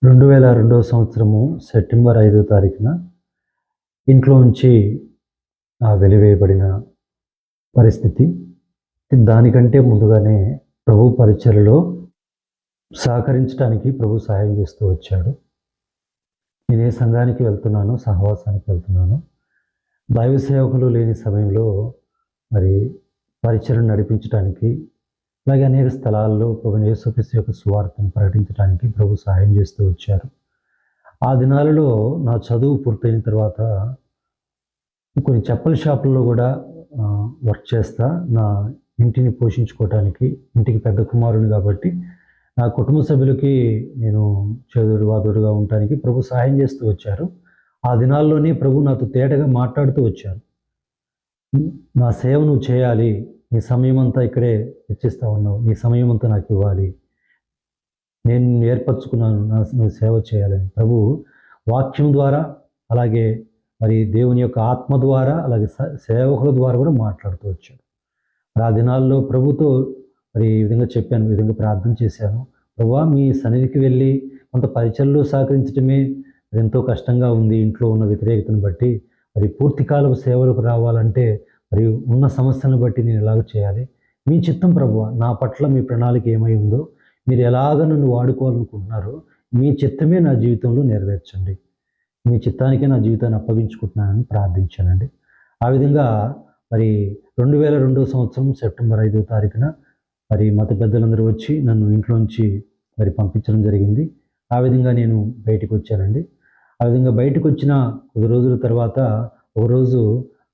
2002 సంవత్సరము సెప్టెంబర్ 5 తారీఖున ఇంట్లో నుంచి వెలివేయబడిన పరిస్థితి. దానికంటే ముందుగానే ప్రభు పరిచర్యలో సహకరించడానికి ప్రభు సహాయం చేస్తూ వచ్చాడు. నేను ఏ సంఘానికి వెళ్తున్నానో, సహవాసానికి వెళ్తున్నానో, దైవ సేవకులు లేని సమయంలో మరి పరిచర్యను నడిపించడానికి, అలాగే అనేక స్థలాల్లో ప్రభువైన యేసుక్రీస్తు యొక్క సువార్తను ప్రకటించడానికి ప్రభు సహాయం చేస్తూ వచ్చారు. ఆ దినాలలో నా చదువు పూర్తయిన తర్వాత కొన్ని చెప్పుల షాపుల్లో కూడా వర్క్ చేస్తా నా ఇంటిని పోషించుకోవటానికి, ఇంటికి పెద్ద కుమారుని కాబట్టి నా కుటుంబ సభ్యులకి నేను చేదోడు వాదోడుగా ఉండటానికి ప్రభు సహాయం చేస్తూ వచ్చారు. ఆ దినాల్లోనే ప్రభు నాతో తేటగా మాట్లాడుతూ వచ్చారు. నా సేవ నువ్వు చేయాలి, నీ సమయం అంతా ఇక్కడే వెచ్చిస్తూ ఉన్నావు, నీ సమయం అంతా నాకు ఇవ్వాలి, నేను ఏర్పరచుకున్నాను నువ్వు సేవ చేయాలని ప్రభు వాక్యం ద్వారా, అలాగే మరి దేవుని యొక్క ఆత్మ ద్వారా, అలాగే సేవకుల ద్వారా కూడా మాట్లాడుతూ వచ్చాడు. ఆ దినాల్లో ప్రభుతో మరి ఈ విధంగా చెప్పాను, ఈ విధంగా ప్రార్థన చేశాను. ప్రభువా, మీ సన్నిధికి వెళ్ళి కొంత పరిచర్యలో సహకరించడమే ఎంతో కష్టంగా ఉంది, ఇంట్లో ఉన్న వ్యతిరేకతను బట్టి. మరి పూర్తికాలపు సేవలకు రావాలంటే మరి ఉన్న సమస్యలను బట్టి నేను ఎలాగ చేయాలి? మీ చిత్తం ప్రభువా, నా పట్ల మీ ప్రణాళిక ఏమై ఉందో, మీరు ఎలాగ నన్ను వాడుకోవాలనుకుంటున్నారో మీ చిత్తమే నా జీవితంలో నెరవేర్చండి, మీ చిత్తానికే నా జీవితాన్ని అప్పగించుకుంటున్నానని ప్రార్థించానండి. ఆ విధంగా మరి 2002 సంవత్సరం సెప్టెంబర్ 5 తారీఖున మరి మత పెద్దలందరూ వచ్చి నన్ను ఇంట్లోంచి మరి పంపించడం జరిగింది. ఆ విధంగా నేను బయటికి వచ్చానండి. ఆ విధంగా బయటకు వచ్చిన కొద్ది రోజుల తర్వాత ఒకరోజు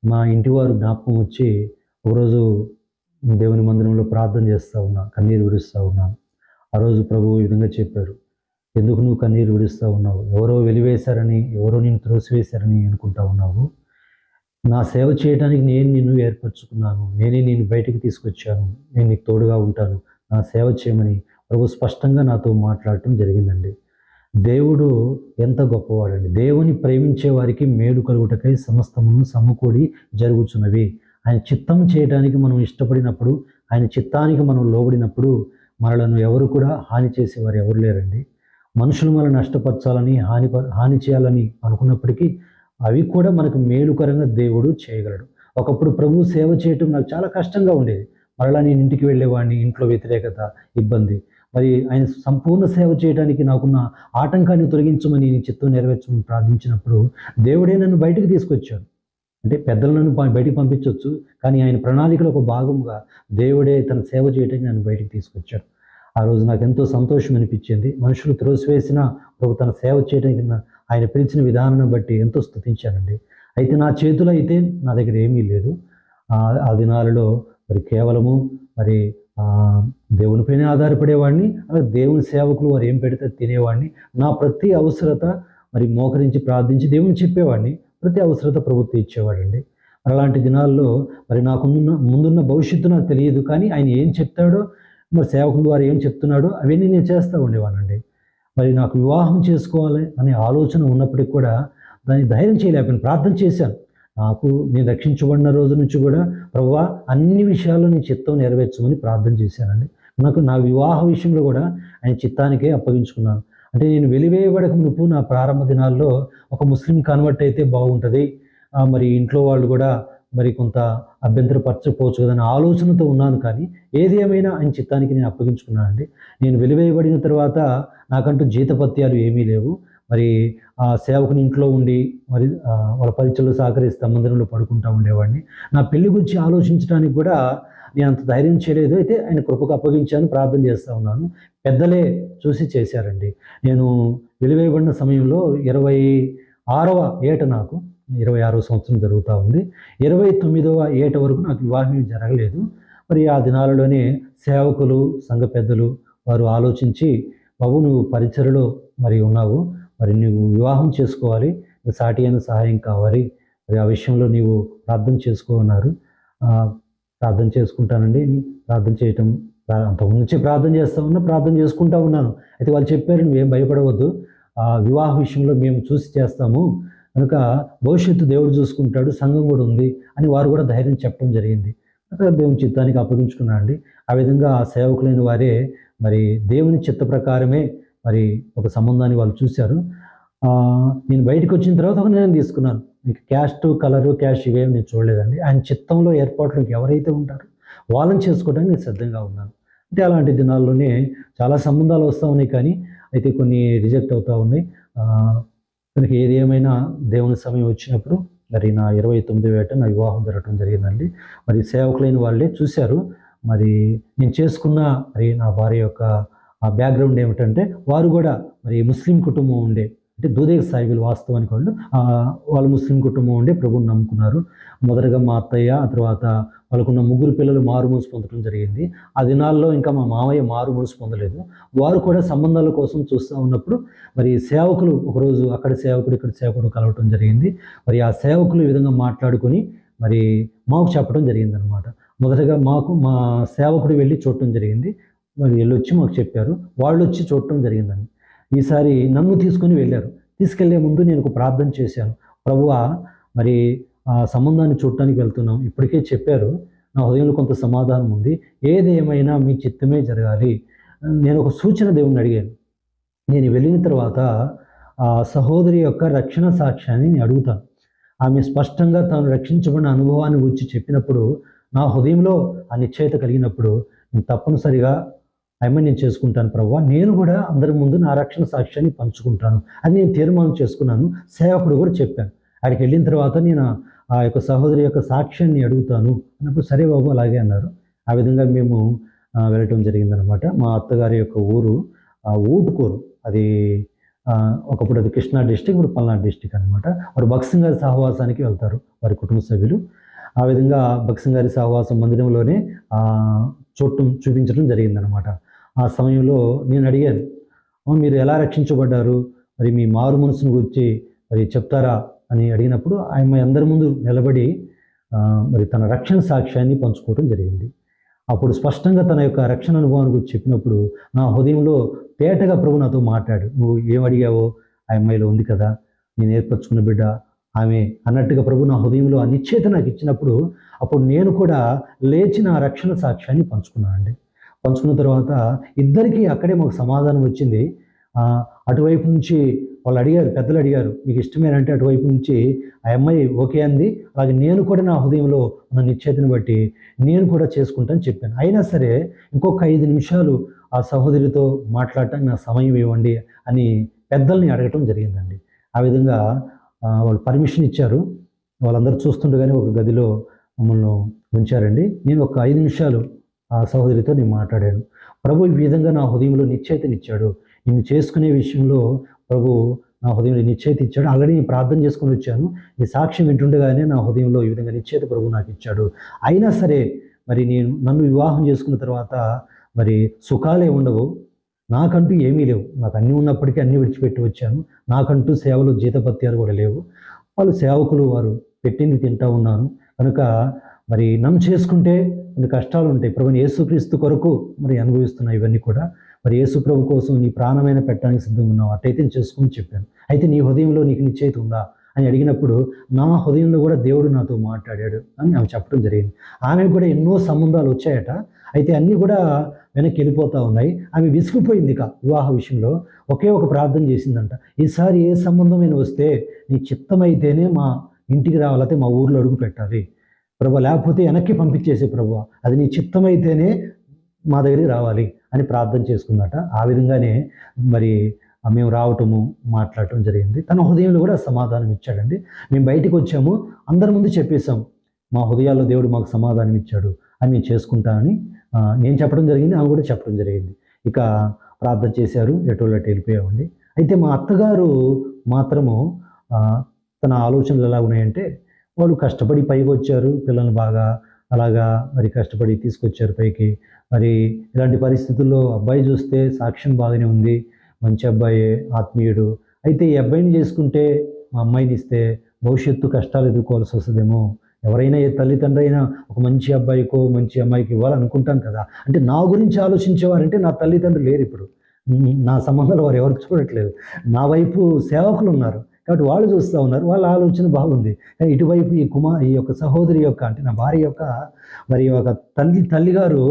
మా ఇంటివారు జ్ఞాపకం వచ్చి, ఒకరోజు దేవుని మందిరంలో ప్రార్థన చేస్తూ ఉన్నా, కన్నీరు విడుస్తూ ఉన్నాను. ఆ రోజు ప్రభువు ఈ విధంగా చెప్పారు, ఎందుకు నువ్వు కన్నీరు విడుస్తూ ఉన్నావు? ఎవరో వెలివేశారని, ఎవరో నిన్ను త్రోసివేశారని అనుకుంటా ఉన్నావు. నా సేవ చేయడానికి నేను నిన్ను ఏర్పరచుకున్నాను, నేనే నిన్ను బయటికి తీసుకొచ్చాను, నేను నీకు తోడుగా ఉంటాను, నా సేవ చేయమని ప్రభు స్పష్టంగా నాతో మాట్లాడటం జరిగిందండి. దేవుడు ఎంత గొప్పవాడండి. దేవుని ప్రేమించే వారికి మేలు కలుగుటకై సమస్తమును సమకూడి జరుగుచున్నవి. ఆయన చిత్తం చేయడానికి మనం ఇష్టపడినప్పుడు, ఆయన చిత్తానికి మనం లోబడినప్పుడు మనలను ఎవరు కూడా హాని చేసేవారు ఎవరు లేరండి. మనుషులు మనల్ని నష్టపరచాలని, హాని చేయాలని అనుకున్నప్పటికీ అవి కూడా మనకు మేలుకరంగా దేవుడు చేయగలడు. ఒకప్పుడు ప్రభు సేవ చేయటం నాకు చాలా కష్టంగా ఉండేది. మరలా నేను ఇంటికి వెళ్ళేవాడిని, ఇంట్లో వ్యతిరేకత, ఇబ్బంది. మరి ఆయన సంపూర్ణ సేవ చేయడానికి నాకున్న ఆటంకాన్ని తొలగించమని, నీ చిత్తం నెరవేర్చమని ప్రార్థించినప్పుడు దేవుడే నన్ను బయటకు తీసుకొచ్చాడు. అంటే పెద్దలు నన్ను బయటికి పంపించవచ్చు, కానీ ఆయన ప్రణాళికలో ఒక భాగంగా దేవుడే తన సేవ చేయడానికి నన్ను బయటికి తీసుకొచ్చాడు. ఆ రోజు నాకు ఎంతో సంతోషం అనిపించింది. మనుషులు త్రోసివేసిన ప్రభు తన సేవ చేయడానికి ఆయన పిలిచిన విధానాన్ని బట్టి ఎంతో స్తుతించానండి. అయితే నా చేతిలో అయితే నా దగ్గర ఏమీ లేదు. ఆ దినాలలో మరి కేవలము మరి దేవునిపైనే ఆధారపడేవాడిని. అలాగే దేవుని సేవకులు వారు ఏం పెడితే తినేవాడిని. నా ప్రతి అవసరత మరి మోకరించి ప్రార్థించి దేవుని చెప్పేవాడిని. ప్రతి అవసరత ప్రభుత్వం ఇచ్చేవాడండి. మరి అలాంటి దినాల్లో మరి నాకు ముందున్న భవిష్యత్తు నాకు తెలియదు, కానీ ఆయన ఏం చెప్తాడో, మరి సేవకుల ద్వారా ఏం చెప్తున్నాడో అవన్నీ నేను చేస్తూ ఉండేవాడినండి. మరి నాకు వివాహం చేసుకోవాలి అనే ఆలోచన ఉన్నప్పటికీ కూడా దాన్ని ధైర్యం చేయలేకపోయాను. ప్రార్థన చేశాను. నేను రక్షించబడిన రోజు నుంచి కూడా ప్రభువా, అన్ని విషయాల్లో నీ చిత్తం నెరవేర్చమని ప్రార్థన చేశానండి. నా వివాహ విషయంలో కూడా ఆయన చిత్తానికే అప్పగించుకున్నాను. అంటే నేను వెలివేయబడక మునుపు నా ప్రారంభ దినాల్లో ఒక ముస్లిం కన్వర్ట్ అయితే బాగుంటుంది, మరి ఇంట్లో వాళ్ళు కూడా మరి కొంత అభ్యంతరపరచకపోవచ్చు కదని ఆలోచనతో ఉన్నాను. కానీ ఏది ఏమైనా ఆయన చిత్తానికి నేను అప్పగించుకున్నానండి. నేను వెలివేయబడిన తర్వాత నాకంటూ జీతపత్యాలు ఏమీ లేవు. మరి ఆ సేవకుని ఇంట్లో ఉండి మరి వాళ్ళ పరిచయలో సహకరిస్తూ మందిరంలో పడుకుంటూ ఉండేవాడిని. నా పెళ్లి గురించి ఆలోచించడానికి కూడా నేను అంత ధైర్యం చేయలేదు. అయితే ఆయన కృపకు అప్పగించాను, ప్రార్థన చేస్తూ ఉన్నాను. పెద్దలే చూసి చేశారండి. నేను వెలివేయబడిన సమయంలో 26వ ఏట, నాకు 26వ సంవత్సరం జరుగుతూ ఉంది. 29వ ఏట వరకు నాకు వివాహం జరగలేదు. మరి ఆ దినాలలోనే సేవకులు, సంఘ పెద్దలు వారు ఆలోచించి, బాబు నువ్వు పరిచర్యలో మరి ఉన్నావు, మరి నువ్వు వివాహం చేసుకోవాలి, సాటి అయిన సహాయం కావాలి, మరి ఆ విషయంలో నీవు ప్రార్థన చేసుకో అన్నారు. ప్రార్థన చేసుకుంటానండి. ప్రార్థన చేయటం అంతకుముందు నుంచి ప్రార్థన ప్రార్థన చేసుకుంటా ఉన్నాను. అయితే వాళ్ళు చెప్పారు, నువ్వేం భయపడవద్దు, వివాహ విషయంలో మేము చూసి చేస్తాము, కనుక భవిష్యత్తు దేవుడు చూసుకుంటాడు, సంఘం కూడా ఉంది అని వారు కూడా ధైర్యం చెప్పడం జరిగింది. దేవుని చిత్తానికి అప్పగించుకున్నాను అండి. ఆ విధంగా సేవకులైన వారే మరి దేవుని చిత్త ప్రకారమే మరి ఒక సంబంధాన్ని వాళ్ళు చూశారు. నేను బయటకు వచ్చిన తర్వాత ఒక నిర్ణయం తీసుకున్నాను. ఇంక క్యాస్ట్, కలరు, క్యాష్ ఇవేమి నేను చూడలేదండి. ఆయన చిత్తంలో ఏర్పాట్లు ఎవరైతే ఉంటారో వాళ్ళని చేసుకోవడానికి నేను సిద్ధంగా ఉన్నాను. అంటే అలాంటి దినాల్లోనే చాలా సంబంధాలు వస్తూ ఉన్నాయి, కానీ అయితే కొన్ని రిజెక్ట్ అవుతూ ఉన్నాయి. కనుక ఏది ఏమైనా దేవుని సమయం వచ్చినప్పుడు మరి నా 29వ ఏట నా వివాహం జరగడం జరిగిందండి. మరి సేవకులైన వాళ్ళే చూశారు. మరి నేను చేసుకున్న మరి నా భార్య యొక్క ఆ బ్యాక్‌గ్రౌండ్ ఏమిటంటే, వారు కూడా మరి ముస్లిం కుటుంబం ఉండే, అంటే దూదేగ సాయిబులు వాస్తవానికి వాళ్ళు ముస్లిం కుటుంబం ఉండే ప్రభువుని నమ్ముకున్నారు. మొదటగా మా అత్తయ్య, ఆ తర్వాత వాళ్ళకున్న ముగ్గురు పిల్లలు మారుమనసు పొందడం జరిగింది. ఆ దినాల్లో ఇంకా మా మామయ్య మారుమనసు పొందలేదు. వారు కూడా సంబంధాల కోసం చూస్తూ ఉన్నప్పుడు మరి సేవకులు ఒకరోజు అక్కడ సేవకుడు, ఇక్కడ సేవకుడు కలవటం జరిగింది. మరి ఆ సేవకులు ఈ విధంగా మాట్లాడుకొని మరి మాకు చెప్పడం జరిగిందనమాట. మొదటగా మా సేవకుడు వెళ్ళి చూడటం జరిగింది. మరి వెళ్ళొచ్చి మాకు చెప్పారు. వాళ్ళొచ్చి చూడటం జరిగిందండి. ఈసారి నన్ను తీసుకొని వెళ్ళారు. తీసుకెళ్లే ముందు నేను ఒక ప్రార్థన చేశాను. ప్రభువా, మరి ఆ సంబంధాన్ని చూడటానికి వెళ్తున్నాం. ఇప్పటికే చెప్పారు. నా హృదయంలో కొంత సమాధానం ఉంది. ఏది ఏమైనా మీ చిత్తమే జరగాలి. నేను ఒక సూచన దేవుణ్ణి అడిగాను. నేను వెళ్ళిన తర్వాత ఆ సహోదరి యొక్క రక్షణ సాక్ష్యాన్ని నేను అడుగుతాను. ఆమె స్పష్టంగా తాను రక్షించబడిన అనుభవాన్ని గురించి చెప్పినప్పుడు, నా హృదయంలో ఆ నిశ్చయత కలిగినప్పుడు నేను తప్పనిసరిగా నేను చేసుకుంటాను ప్రభువా. నేను కూడా అందరి ముందు నా రక్షణ సాక్ష్యాన్ని పంచుకుంటాను అని నేను తీర్మానం చేసుకున్నాను. సేవకుడు కూడా చెప్పాను. ఆడికి వెళ్ళిన తర్వాత నేను ఆ యొక్క సహోదరి యొక్క సాక్ష్యాన్ని అడుగుతాను అన్నప్పుడు, సరే బాబు అలాగే అన్నారు. ఆ విధంగా మేము వెళ్ళటం జరిగిందనమాట. మా అత్తగారి యొక్క ఊరు ఊటుకూరు. అది ఒకప్పుడు అది కృష్ణా డిస్టిక్, ఇప్పుడు పల్నాడు డిస్టిక్ అనమాట. వారు భక్సింగ్ గారి సహవాసానికి వెళ్తారు వారి కుటుంబ సభ్యులు. ఆ విధంగా భక్సింగ్ గారి సహవాసం మందిరంలోనే చూపించడం జరిగిందనమాట. ఆ సమయంలో నేను అడిగాను, మీరు ఎలా రక్షించబడ్డారు, మరి మీ మారు మనసును గురించి మరి చెప్తారా అని అడిగినప్పుడు, ఆయన అందరి ముందు నిలబడి మరి తన రక్షణ సాక్ష్యాన్ని పంచుకోవడం జరిగింది. అప్పుడు స్పష్టంగా తన యొక్క రక్షణ అనుభవాన్ని గురించి చెప్పినప్పుడు నా హృదయంలో తేటగా ప్రభు నాతో మాట్లాడు. నువ్వు ఏం అడిగావో ఆ అమ్మాయిలో ఉంది కదా, నేను ఏర్పరచుకున్న బిడ్డ ఆమె అన్నట్టుగా ప్రభు నా హృదయంలో ఆ నిశ్చయత నాకు ఇచ్చినప్పుడు, అప్పుడు నేను కూడా లేచి నా రక్షణ సాక్ష్యాన్ని పంచుకున్నానండి. పంచుకున్న తర్వాత ఇద్దరికీ అక్కడే మాకు సమాధానం వచ్చింది. అటువైపు నుంచి వాళ్ళు అడిగారు, పెద్దలు అడిగారు, మీకు ఇష్టమేనంటే అటువైపు నుంచి ఆ అమ్మాయి ఓకే అంది. అలాగే నేను కూడా నా హృదయంలో ఉన్న నిశ్చయతను బట్టి నేను కూడా చేసుకుంటాను చెప్పాను. అయినా సరే ఇంకొక 5 నిమిషాలు ఆ సహోదరితో మాట్లాడటానికి నాకు సమయం ఇవ్వండి అని పెద్దల్ని అడగటం జరిగిందండి. ఆ విధంగా వాళ్ళు పర్మిషన్ ఇచ్చారు. వాళ్ళందరూ చూస్తుండగానే ఒక గదిలో మమ్మల్ని ఉంచారండి. నేను ఒక 5 నిమిషాలు ఆ సహోదరితో నేను మాట్లాడాను. ప్రభు ఈ విధంగా నా హృదయంలో నిశ్చయితనిచ్చాడు. నిన్ను చేసుకునే విషయంలో ప్రభు నా హృదయంలో నిశ్చయిత ఇచ్చాడు. ఆల్రెడీ నేను ప్రార్థన చేసుకొని వచ్చాను. ఈ సాక్ష్యం వింటుండగానే నా హృదయంలో ఈ విధంగా నిశ్చయిత ప్రభు నాకు ఇచ్చాడు. అయినా సరే మరి నన్ను వివాహం చేసుకున్న తర్వాత మరి సుఖాలే ఉండవు. నాకంటూ ఏమీ లేవు. నాకు అన్నీ ఉన్నప్పటికీ అన్నీ విడిచిపెట్టి వచ్చాను. నాకంటూ సేవలు జీతభత్యాలు కూడా లేవు. వాళ్ళు సేవకులు, వారు పెట్టింది తింటూ ఉన్నాను. కనుక మరి నన్ను చేసుకుంటే కొన్ని కష్టాలు ఉంటాయి. ప్రభుని యేసుక్రీస్తు కొరకు మరి అనుభవిస్తున్నా ఇవన్నీ కూడా. మరి యేసు ప్రభు కోసం నీ ప్రాణమైన పెట్టడానికి సిద్ధంగా ఉన్నావు, అట్టయితే చేసుకుని చెప్పాను. అయితే నీ హృదయంలో నీకు నిశ్చయిత ఉందా అని అడిగినప్పుడు, నా హృదయంలో కూడా దేవుడు నాతో మాట్లాడాడు అని ఆమె చెప్పడం జరిగింది. ఆమె కూడా ఎన్నో సంబంధాలు వచ్చాయట. అయితే అన్నీ కూడా వెనక్కి వెళ్ళిపోతూ ఉన్నాయి. ఆమె విసిగిపోయింది ఇక వివాహ విషయంలో. ఒకే ఒక ప్రార్థన చేసిందంట, ఈసారి ఏ సంబంధమైన వస్తే నీ చిత్తమైతేనే మా ఇంటికి రావాలంటే మా ఊర్లో అడుగు పెట్టాలి ప్రభు, లేకపోతే వెనక్కి పంపించేసే ప్రభు, అది నీ చిత్తమైతేనే మా దగ్గరికి రావాలి అని ప్రార్థన చేసుకుందట. ఆ విధంగానే మరి మేము రావటము, మాట్లాడటం జరిగింది. తన హృదయంలో కూడా సమాధానం ఇచ్చాడండి. మేము బయటికి వచ్చాము, అందరి ముందు చెప్పేశాం, మా హృదయాల్లో దేవుడు మాకు సమాధానం ఇచ్చాడు అని నేను చేసుకుంటానని నేను చెప్పడం జరిగింది, ఆమె కూడా చెప్పడం జరిగింది. ఇక ప్రార్థన చేశారు, ఎటోళ్ళట్టు వెళ్ళిపోయామండి. అయితే మా అత్తగారు మాత్రము తన ఆలోచనలు ఎలా ఉన్నాయంటే, వాళ్ళు కష్టపడి పైకి వచ్చారు, పిల్లల్ని బాగా అలాగా మరి కష్టపడి తీసుకొచ్చారు పైకి. మరి ఇలాంటి పరిస్థితుల్లో అబ్బాయి చూస్తే సాక్ష్యం బాగానే ఉంది, మంచి అబ్బాయి, ఆత్మీయుడు. అయితే ఈ అబ్బాయిని చేసుకుంటే మా అమ్మాయిని ఇస్తే భవిష్యత్తు కష్టాలు ఎదుర్కోవాల్సి వస్తుందేమో. ఎవరైనా ఏ తల్లిదండ్రి అయినా ఒక మంచి అబ్బాయికో మంచి అమ్మాయికి ఇవ్వాలనుకుంటాను కదా. అంటే నా గురించి ఆలోచించేవారంటే నా తల్లిదండ్రులు లేరు ఇప్పుడు. నా సంబంధాలు వారు ఎవరికి చూడట్లేదు. నా వైపు సేవకులు ఉన్నారు కాబట్టి వాళ్ళు చూస్తూ ఉన్నారు, వాళ్ళ ఆలోచన బాగుంది. కానీ ఇటువైపు ఈ యొక్క సహోదరి యొక్క, అంటే నా భార్య యొక్క మరి ఒక తల్లిగారు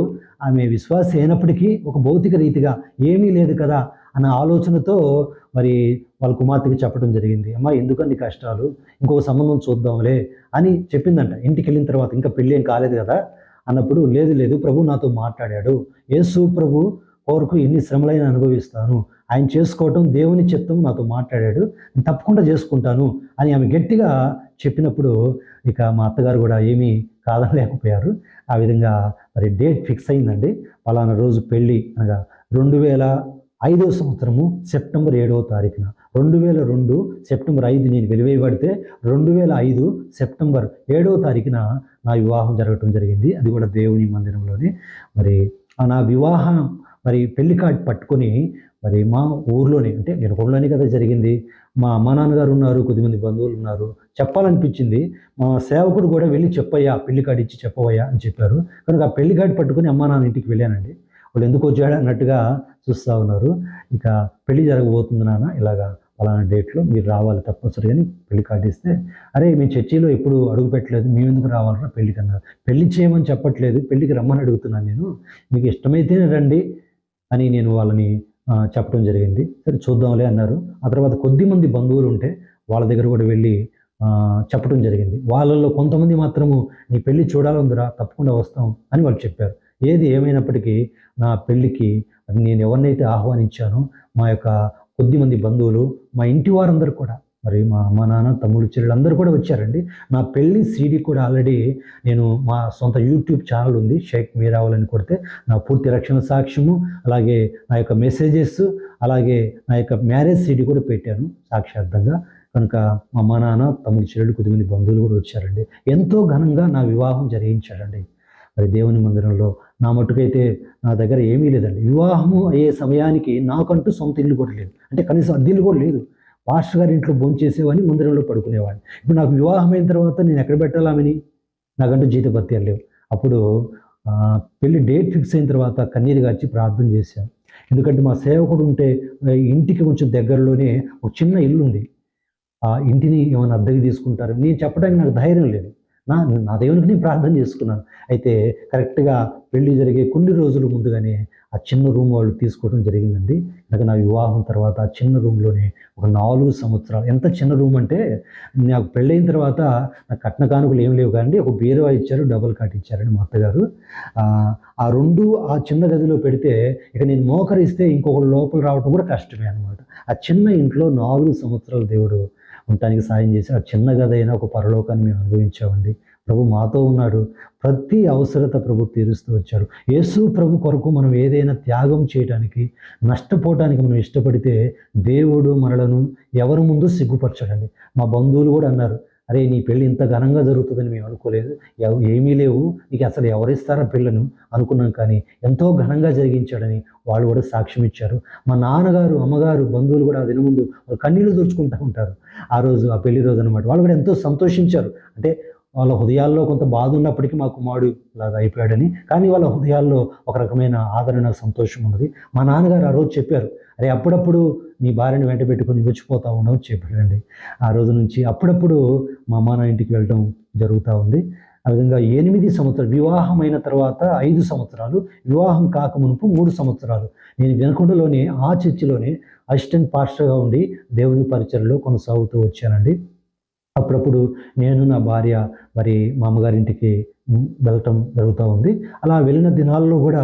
ఆమె విశ్వాస అయినప్పటికీ ఒక భౌతిక రీతిగా ఏమీ లేదు కదా అన్న ఆలోచనతో మరి వాళ్ళ కుమార్తెకి చెప్పడం జరిగింది. అమ్మా ఎందుకన్ని కష్టాలు, ఇంకొక సంబంధం చూద్దాంలే అని చెప్పిందంట. ఇంటికి వెళ్ళిన తర్వాత ఇంకా పెళ్ళి ఏం కాలేదు కదా అన్నప్పుడు, లేదు లేదు ప్రభు నాతో మాట్లాడాడు, యేసు ప్రభు కొరకు ఎన్ని శ్రమలైనా అనుభవిస్తాను, ఆయన చేసుకోవటం దేవుని చిత్తం, నాతో మాట్లాడాడు, నేను తప్పకుండా చేసుకుంటాను అని ఆమె గట్టిగా చెప్పినప్పుడు ఇక మా అత్తగారు కూడా ఏమీ కాదనలేకపోయారు. ఆ విధంగా మరి డేట్ ఫిక్స్ అయిందండి. పలానా రోజు పెళ్ళి అనగా 2005 సంవత్సరము సెప్టెంబర్ 7వ తారీఖున, 2002 సెప్టెంబర్ 5 నేను వెలివేయబడితే 2005 సెప్టెంబర్ 7వ తారీఖున నా వివాహం జరగటం జరిగింది. అది కూడా దేవుని మందిరంలోనే. మరి నా వివాహం మరి పెళ్లి కార్డు పట్టుకొని మరి మా ఊర్లోనే, అంటే వినకొండలోనే కదా జరిగింది, మా అమ్మా నాన్నగారు ఉన్నారు, కొద్దిమంది బంధువులు ఉన్నారు, చెప్పాలనిపించింది. మా సేవకుడు కూడా వెళ్ళి చెప్పయ్యా, పెళ్లి కార్డు ఇచ్చి చెప్పవయ్యా అని చెప్పారు. కనుక ఆ పెళ్లి కార్డు పట్టుకొని అమ్మా నాన్న ఇంటికి వెళ్ళానండి. వాళ్ళు ఎందుకు వచ్చాడు అన్నట్టుగా చూస్తూ ఉన్నారు. ఇక పెళ్లి జరగబోతుంది నాన్న, ఇలాగా పలానా డేట్లో మీరు రావాలి తప్పనిసరిగా అని పెళ్లి కార్డు ఇస్తే, అరే మేము చర్చిలో ఎప్పుడు అడుగు పెట్టలేదు, మేము ఎందుకు రావాలన్నా పెళ్లికి అన్నారు. పెళ్లి చేయమని చెప్పట్లేదు, పెళ్లికి రమ్మని అడుగుతున్నాను నేను, మీకు ఇష్టమైతేనే రండి అని నేను వాళ్ళని చెప్పడం జరిగింది. సరే చూద్దాంలే అన్నారు. ఆ తర్వాత కొద్దిమంది బంధువులు ఉంటే వాళ్ళ దగ్గర కూడా వెళ్ళి చెప్పడం జరిగింది. వాళ్ళల్లో కొంతమంది మాత్రము నీ పెళ్ళి చూడాలందిరా, తప్పకుండా వస్తాం అని వాళ్ళు చెప్పారు. ఏది ఏమైనప్పటికీ నా పెళ్ళికి నేను ఎవరినైతే ఆహ్వానించానో మా యొక్క కొద్దిమంది బంధువులు, మా ఇంటి వారందరూ కూడా, మరి మా అమ్మ నాన్న తమ్ముడు చెల్లెలు అందరూ కూడా వచ్చారండి. నా పెళ్లి సీడీ కూడా ఆల్రెడీ నేను మా సొంత యూట్యూబ్ ఛానల్ ఉంది, షేక్ మీరావాలని కొడితే నా పూర్తి రక్షణ సాక్ష్యము, అలాగే నా యొక్క మెసేజెస్, అలాగే నా యొక్క మ్యారేజ్ సీడీ కూడా పెట్టాను సాక్ష్యార్థంగా. కనుక మా అమ్మ నాన్న తమ్ముడు చెల్లెలు కొద్దిమంది బంధువులు కూడా వచ్చారండి. ఎంతో ఘనంగా నా వివాహం జరిగించాడండి మరి దేవుని మందిరంలో. నా మట్టుకైతే నా దగ్గర ఏమీ లేదండి. వివాహము అయ్యే సమయానికి నాకంటూ సొంత ఇల్లు కూడా లేదు, అంటే కనీసం అద్దెల్లు కూడా లేదు. పాస్టర్ గారి ఇంట్లో భోంచేసేవాడిని, మందిరంలో పడుకునేవాడిని. ఇప్పుడు నాకు వివాహం అయిన తర్వాత నేను ఎక్కడ పెట్టాలామని, నాకంటూ జీతభత్యాలు లేవు. అప్పుడు పెళ్లి డేట్ ఫిక్స్ అయిన తర్వాత కన్నీరు గార్చి ప్రార్థన చేశాను. ఎందుకంటే మా సేవకుడు ఉంటే ఇంటికి కొంచెం దగ్గరలోనే ఒక చిన్న ఇల్లు ఉంది, ఆ ఇంటిని ఏమైనా అద్దెకి తీసుకుంటారు నేను చెప్పడానికి నాకు ధైర్యం లేదు. నా దేవునికి నేను ప్రార్థన చేసుకున్నాను. అయితే కరెక్ట్గా పెళ్లి జరిగే కొన్ని రోజుల ముందుగానే ఆ చిన్న రూమ్ వాళ్ళు తీసుకోవడం జరిగిందండి. నాకు నా వివాహం తర్వాత ఆ చిన్న రూమ్లోనే ఒక 4 సంవత్సరాలు, ఎంత చిన్న రూమ్ అంటే నాకు పెళ్ళైన తర్వాత నాకు కట్న కానుకలు ఏం లేవు కానీ ఒక బీరువా ఇచ్చారు, డబుల్ కాట్ ఇచ్చారండి మా అత్తగారు. ఆ రెండు ఆ చిన్న గదిలో పెడితే ఇక నేను మోకరిస్తే ఇంకొకరు లోపల రావడం కూడా కష్టమే అనమాట. ఆ చిన్న ఇంట్లో 4 సంవత్సరాలు దేవుడు ఉండటానికి సాయం చేసి ఆ చిన్న గది అయినా ఒక పరలోకాన్ని మేము అనుభవించామండి. ప్రభు మాతో ఉన్నాడు, ప్రతి అవసరత ప్రభు తీరుస్తూ వచ్చాడు. యేసు ప్రభు కొరకు మనం ఏదైనా త్యాగం చేయడానికి, నష్టపోవటానికి మనం ఇష్టపడితే దేవుడు మనలను ఎవరి ముందు సిగ్గుపరచడండి. మా బంధువులు కూడా అన్నారు, అరే నీ పెళ్ళి ఇంత ఘనంగా జరుగుతుందని మేము అనుకోలేదు, ఏమీ లేవు, నీకు అసలు ఎవరిస్తారా పిల్లను అనుకున్నాం, కానీ ఎంతో ఘనంగా జరిగించాడని వాళ్ళు కూడా సాక్ష్యం ఇచ్చారు. మా నాన్నగారు అమ్మగారు బంధువులు కూడా ఆ దిన ముందు వాళ్ళు కన్నీళ్లు తుడుచుకుంటూ ఉంటారు. ఆ రోజు ఆ పెళ్లి రోజు అనమాట. వాళ్ళు కూడా ఎంతో సంతోషించారు. అంటే వాళ్ళ హృదయాల్లో కొంత బాధ ఉన్నప్పటికీ మా కుమారుడు ఇలాగా అయిపోయాడని, కానీ వాళ్ళ హృదయాల్లో ఒక రకమైన ఆదరణ, సంతోషం ఉన్నది. మా నాన్నగారు ఆ రోజు చెప్పారు, అరే అప్పుడప్పుడు నీ భార్యను వెంట పెట్టుకొని వచ్చిపోతా ఉండవు చెప్పాడండి. ఆ రోజు నుంచి అప్పుడప్పుడు మా అమ్మ నా ఇంటికి వెళ్ళడం జరుగుతూ ఉంది. ఆ విధంగా 8 సంవత్సరాలు, వివాహమైన తర్వాత 5 సంవత్సరాలు, వివాహం కాక మునుపు 3 సంవత్సరాలు నేను వినకొండలోనే ఆ చర్చిలోనే అసిస్టెంట్ పాస్టర్గా ఉండి దేవుని పరిచర్యలో కొనసాగుతూ వచ్చానండి. అప్పుడప్పుడు నేను నా భార్య మరి మా అమ్మగారింటికి వెళ్ళటం జరుగుతూ ఉంది. అలా వెళ్ళిన దినాల్లో కూడా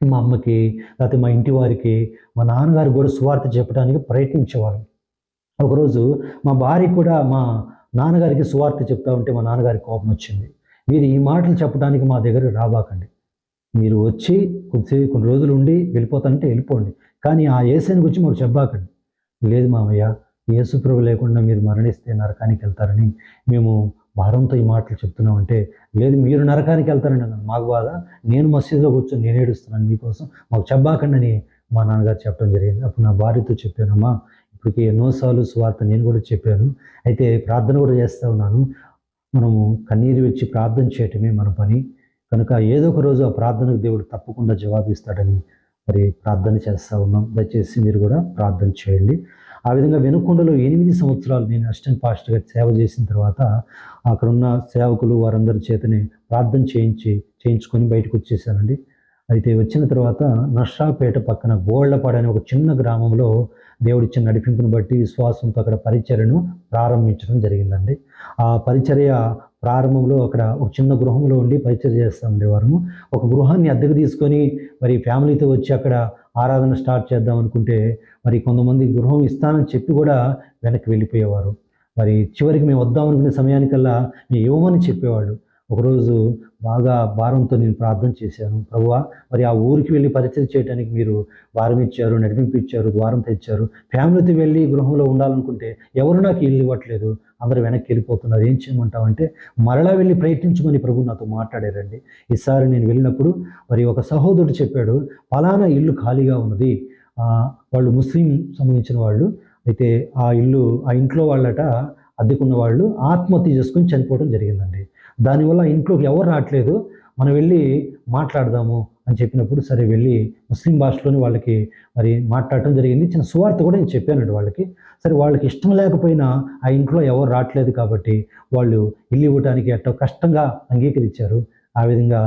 మా అమ్మకి, లేకపోతే మా ఇంటి వారికి, మా నాన్నగారికి కూడా సువార్త చెప్పడానికి ప్రయత్నించేవాళ్ళం. ఒకరోజు మా భార్య కూడా మా నాన్నగారికి సువార్త చెప్తా ఉంటే మా నాన్నగారికి కోపం వచ్చింది. మీరు ఈ మాటలు చెప్పడానికి మా దగ్గర రాబాకండి, మీరు వచ్చి కొన్ని రోజులు ఉండి వెళ్ళిపోతానంటే వెళ్ళిపోండి, కానీ ఆ యేసుని గురించి మాకు చెప్పాకండి. లేదు మామయ్య, యేసుప్రభు లేకుండా మీరు మరణిస్తే నరకానికి వెళ్తారని మేము భారంతో ఈ మాటలు చెప్తున్నామంటే, లేదు మీరు నరకానికి వెళ్తారని అన్నాను. మాకు బాధ, నేను మసీదులో కూర్చొని నేను ఏడుస్తున్నాను మీకోసం, మాకు చెప్పాకండి అని మా నాన్నగారు చెప్పడం జరిగింది. అప్పుడు నా భార్యతో చెప్పానమ్మా, ఇప్పటికి ఎన్నోసార్లు సువార్త నేను కూడా చెప్పాను, అయితే ప్రార్థన కూడా చేస్తూ ఉన్నాను, మనము కన్నీరు వచ్చి ప్రార్థన చేయటమే మన పని, కనుక ఏదో ఒక రోజు ఆ ప్రార్థనకు దేవుడు తప్పకుండా జవాబిస్తాడని మరి ప్రార్థన చేస్తూ ఉన్నాం. దయచేసి మీరు కూడా ప్రార్థన చేయండి. ఆ విధంగా వెనుకొండలో 8 సంవత్సరాలు నేను అసిస్టెంట్ పాస్టర్గా సేవ చేసిన తర్వాత అక్కడున్న సేవకులు వారందరి చేతనే ప్రార్థన చేయించుకొని బయటకు వచ్చేసానండి. అయితే వచ్చిన తర్వాత నర్సాపేట పక్కన గోళ్లపాడు అనే ఒక చిన్న గ్రామంలో దేవుడిచ్చిన నడిపింపును బట్టి విశ్వాసంతో అక్కడ పరిచర్యను ప్రారంభించడం జరిగిందండి. ఆ పరిచర్య ప్రారంభంలో అక్కడ ఒక చిన్న గృహంలో ఉండి పరిచర్య చేస్తూ ఉండేవారు. ఒక గృహాన్ని అద్దెకు తీసుకొని మరి ఫ్యామిలీతో వచ్చి అక్కడ ఆరాధన స్టార్ట్ చేద్దాం అనుకుంటే మరి కొంతమంది గృహం ఇస్తానని చెప్పి కూడా వెనక్కి వెళ్ళిపోయేవారు. మరి చివరికి మేము వద్దాం అనుకునే సమయానికల్లా మేము ఇవ్వమని చెప్పేవాళ్ళు. ఒకరోజు బాగా భారంతో నేను ప్రార్థన చేశాను. ప్రభువా, మరి ఆ ఊరికి వెళ్ళి పరిచయం చేయడానికి మీరు వారం ఇచ్చారు, నడిపింపు ఇచ్చారు, ద్వారం తెచ్చారు. ఫ్యామిలీతో వెళ్ళి గృహంలో ఉండాలనుకుంటే ఎవరు నాకు ఇల్లు ఇవ్వట్లేదు, అందరూ వెనక్కి వెళ్ళిపోతున్నారు, ఏం చేయమంటావంటే మరలా వెళ్ళి ప్రయత్నించమని ప్రభు నాతో మాట్లాడారండి. ఈసారి నేను వెళ్ళినప్పుడు మరి ఒక సహోదరుడు చెప్పాడు, ఫలానా ఇల్లు ఖాళీగా ఉన్నది, వాళ్ళు ముస్లిం సంబంధించిన వాళ్ళు, అయితే ఆ ఇంట్లో వాళ్ళట అద్దెకున్న వాళ్ళు ఆత్మహత్య చేసుకొని చనిపోవడం జరిగిందండి. దానివల్ల ఇంట్లోకి ఎవరు రావట్లేదు, మనం వెళ్ళి మాట్లాడదాము అని చెప్పినప్పుడు సరే వెళ్ళి ముస్లిం భాషలోని వాళ్ళకి మరి మాట్లాడటం జరిగింది. చిన్న సువార్త కూడా నేను చెప్పానండి వాళ్ళకి. సరే వాళ్ళకి ఇష్టం లేకపోయినా ఆ ఇంట్లో ఎవరు రావట్లేదు కాబట్టి వాళ్ళు ఇల్లు ఇవ్వటానికి అట్ట కష్టంగా అంగీకరించారు. ఆ విధంగా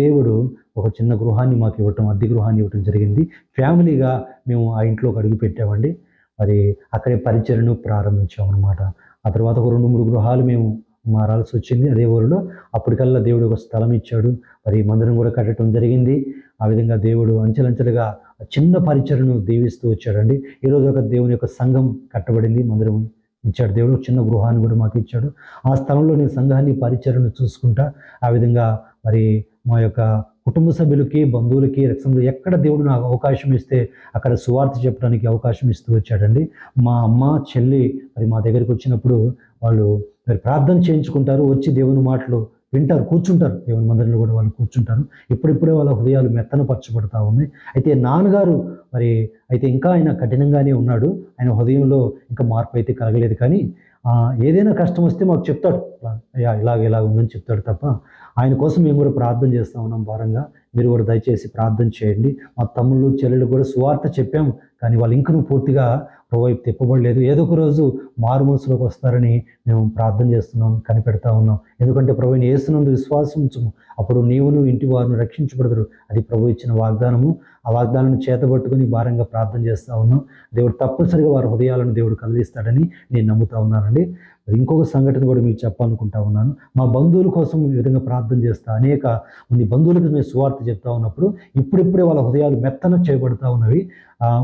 దేవుడు ఒక చిన్న గృహాన్ని మాకు ఇవ్వటం, అద్దె గృహాన్ని ఇవ్వటం జరిగింది. ఫ్యామిలీగా మేము ఆ ఇంట్లోకి అడుగు పెట్టామండి. మరి అక్కడే పరిచర్యను ప్రారంభించామన్నమాట. ఆ తర్వాత ఒక 2-3 గృహాలు మేము మారాల్సి వచ్చింది అదే ఊరిలో. అప్పటికల్లా దేవుడు ఒక స్థలం ఇచ్చాడు. మరి మందిరం కూడా కట్టడం జరిగింది. ఆ విధంగా దేవుడు అంచెలంచెలుగా చిన్న పరిచర్యను దీవిస్తూ వచ్చాడండి. ఈరోజు ఒక దేవుని యొక్క సంఘం కట్టబడింది, మందిరం ఇచ్చాడు దేవుడు. చిన్న గృహాన్ని కూడా మాకు ఇచ్చాడు. ఆ స్థలంలో నేను సంఘాన్ని పరిచర్యను చూసుకుంటా. ఆ విధంగా మరి మా యొక్క కుటుంబ సభ్యులకి, బంధువులకి, రక్షణలు ఎక్కడ దేవుడు నాకు అవకాశం ఇస్తే అక్కడ సువార్త చెప్పడానికి అవకాశం ఇస్తూ వచ్చాడండి. మా అమ్మ, చెల్లి మరి మా దగ్గరికి వచ్చినప్పుడు వాళ్ళు మరి ప్రార్థన చేయించుకుంటారు, వచ్చి దేవుని మాటలు వింటారు, కూర్చుంటారు. దేవుని మందిరంలో కూడా వాళ్ళు కూర్చుంటారు. ఇప్పుడిప్పుడే వాళ్ళ హృదయాలు మెత్తన పరచబడతా ఉన్నాయి. అయితే నాన్నగారు అయితే ఇంకా ఆయన కఠినంగానే ఉన్నాడు. ఆయన హృదయంలో ఇంకా మార్పు అయితే కలగలేదు. కానీ ఏదైనా కష్టం వస్తే మాకు చెప్తాడు, ఇలాగ ఉందని చెప్తాడు తప్ప ఆయన కోసం మేము కూడా ప్రార్థన చేస్తూ ఉన్నాం భారంగా. మీరు కూడా దయచేసి ప్రార్థన చేయండి. మా తమ్ముళ్ళు, చెల్లెళ్ళు కూడా సువార్త చెప్పాము, కానీ వాళ్ళు ఇంకనూ పూర్తిగా వైపు తిప్పబడలేదు. ఏదో ఒక రోజు మారు మనసులోకి వస్తారని మేము ప్రార్థన చేస్తున్నాం, కనిపెడతా ఉన్నాం. ఎందుకంటే ప్రభువుని యేసునందు విశ్వాసం ఉంచుము, అప్పుడు నీవును ఇంటి వారిని రక్షించబడదురు. అది ప్రభు ఇచ్చిన వాగ్దానము. ఆ వాగ్దానాన్ని చేతబట్టుకుని భారంగా ప్రార్థన చేస్తూ ఉన్నాం. దేవుడు తప్పనిసరిగా వారి హృదయాలను దేవుడు కదిలిస్తాడని నేను నమ్ముతా ఉన్నానండి. ఇంకొక సంఘటన కూడా మీకు చెప్పాలనుకుంటా ఉన్నాను. మా బంధువుల కోసం ఈ విధంగా ప్రార్థన చేస్తా అనేక మంది బంధువులకు మేము సువార్త చెప్తా ఉన్నప్పుడు ఇప్పుడిప్పుడే వాళ్ళ హృదయాలు మెత్తన చేయబడతా ఉన్నవి.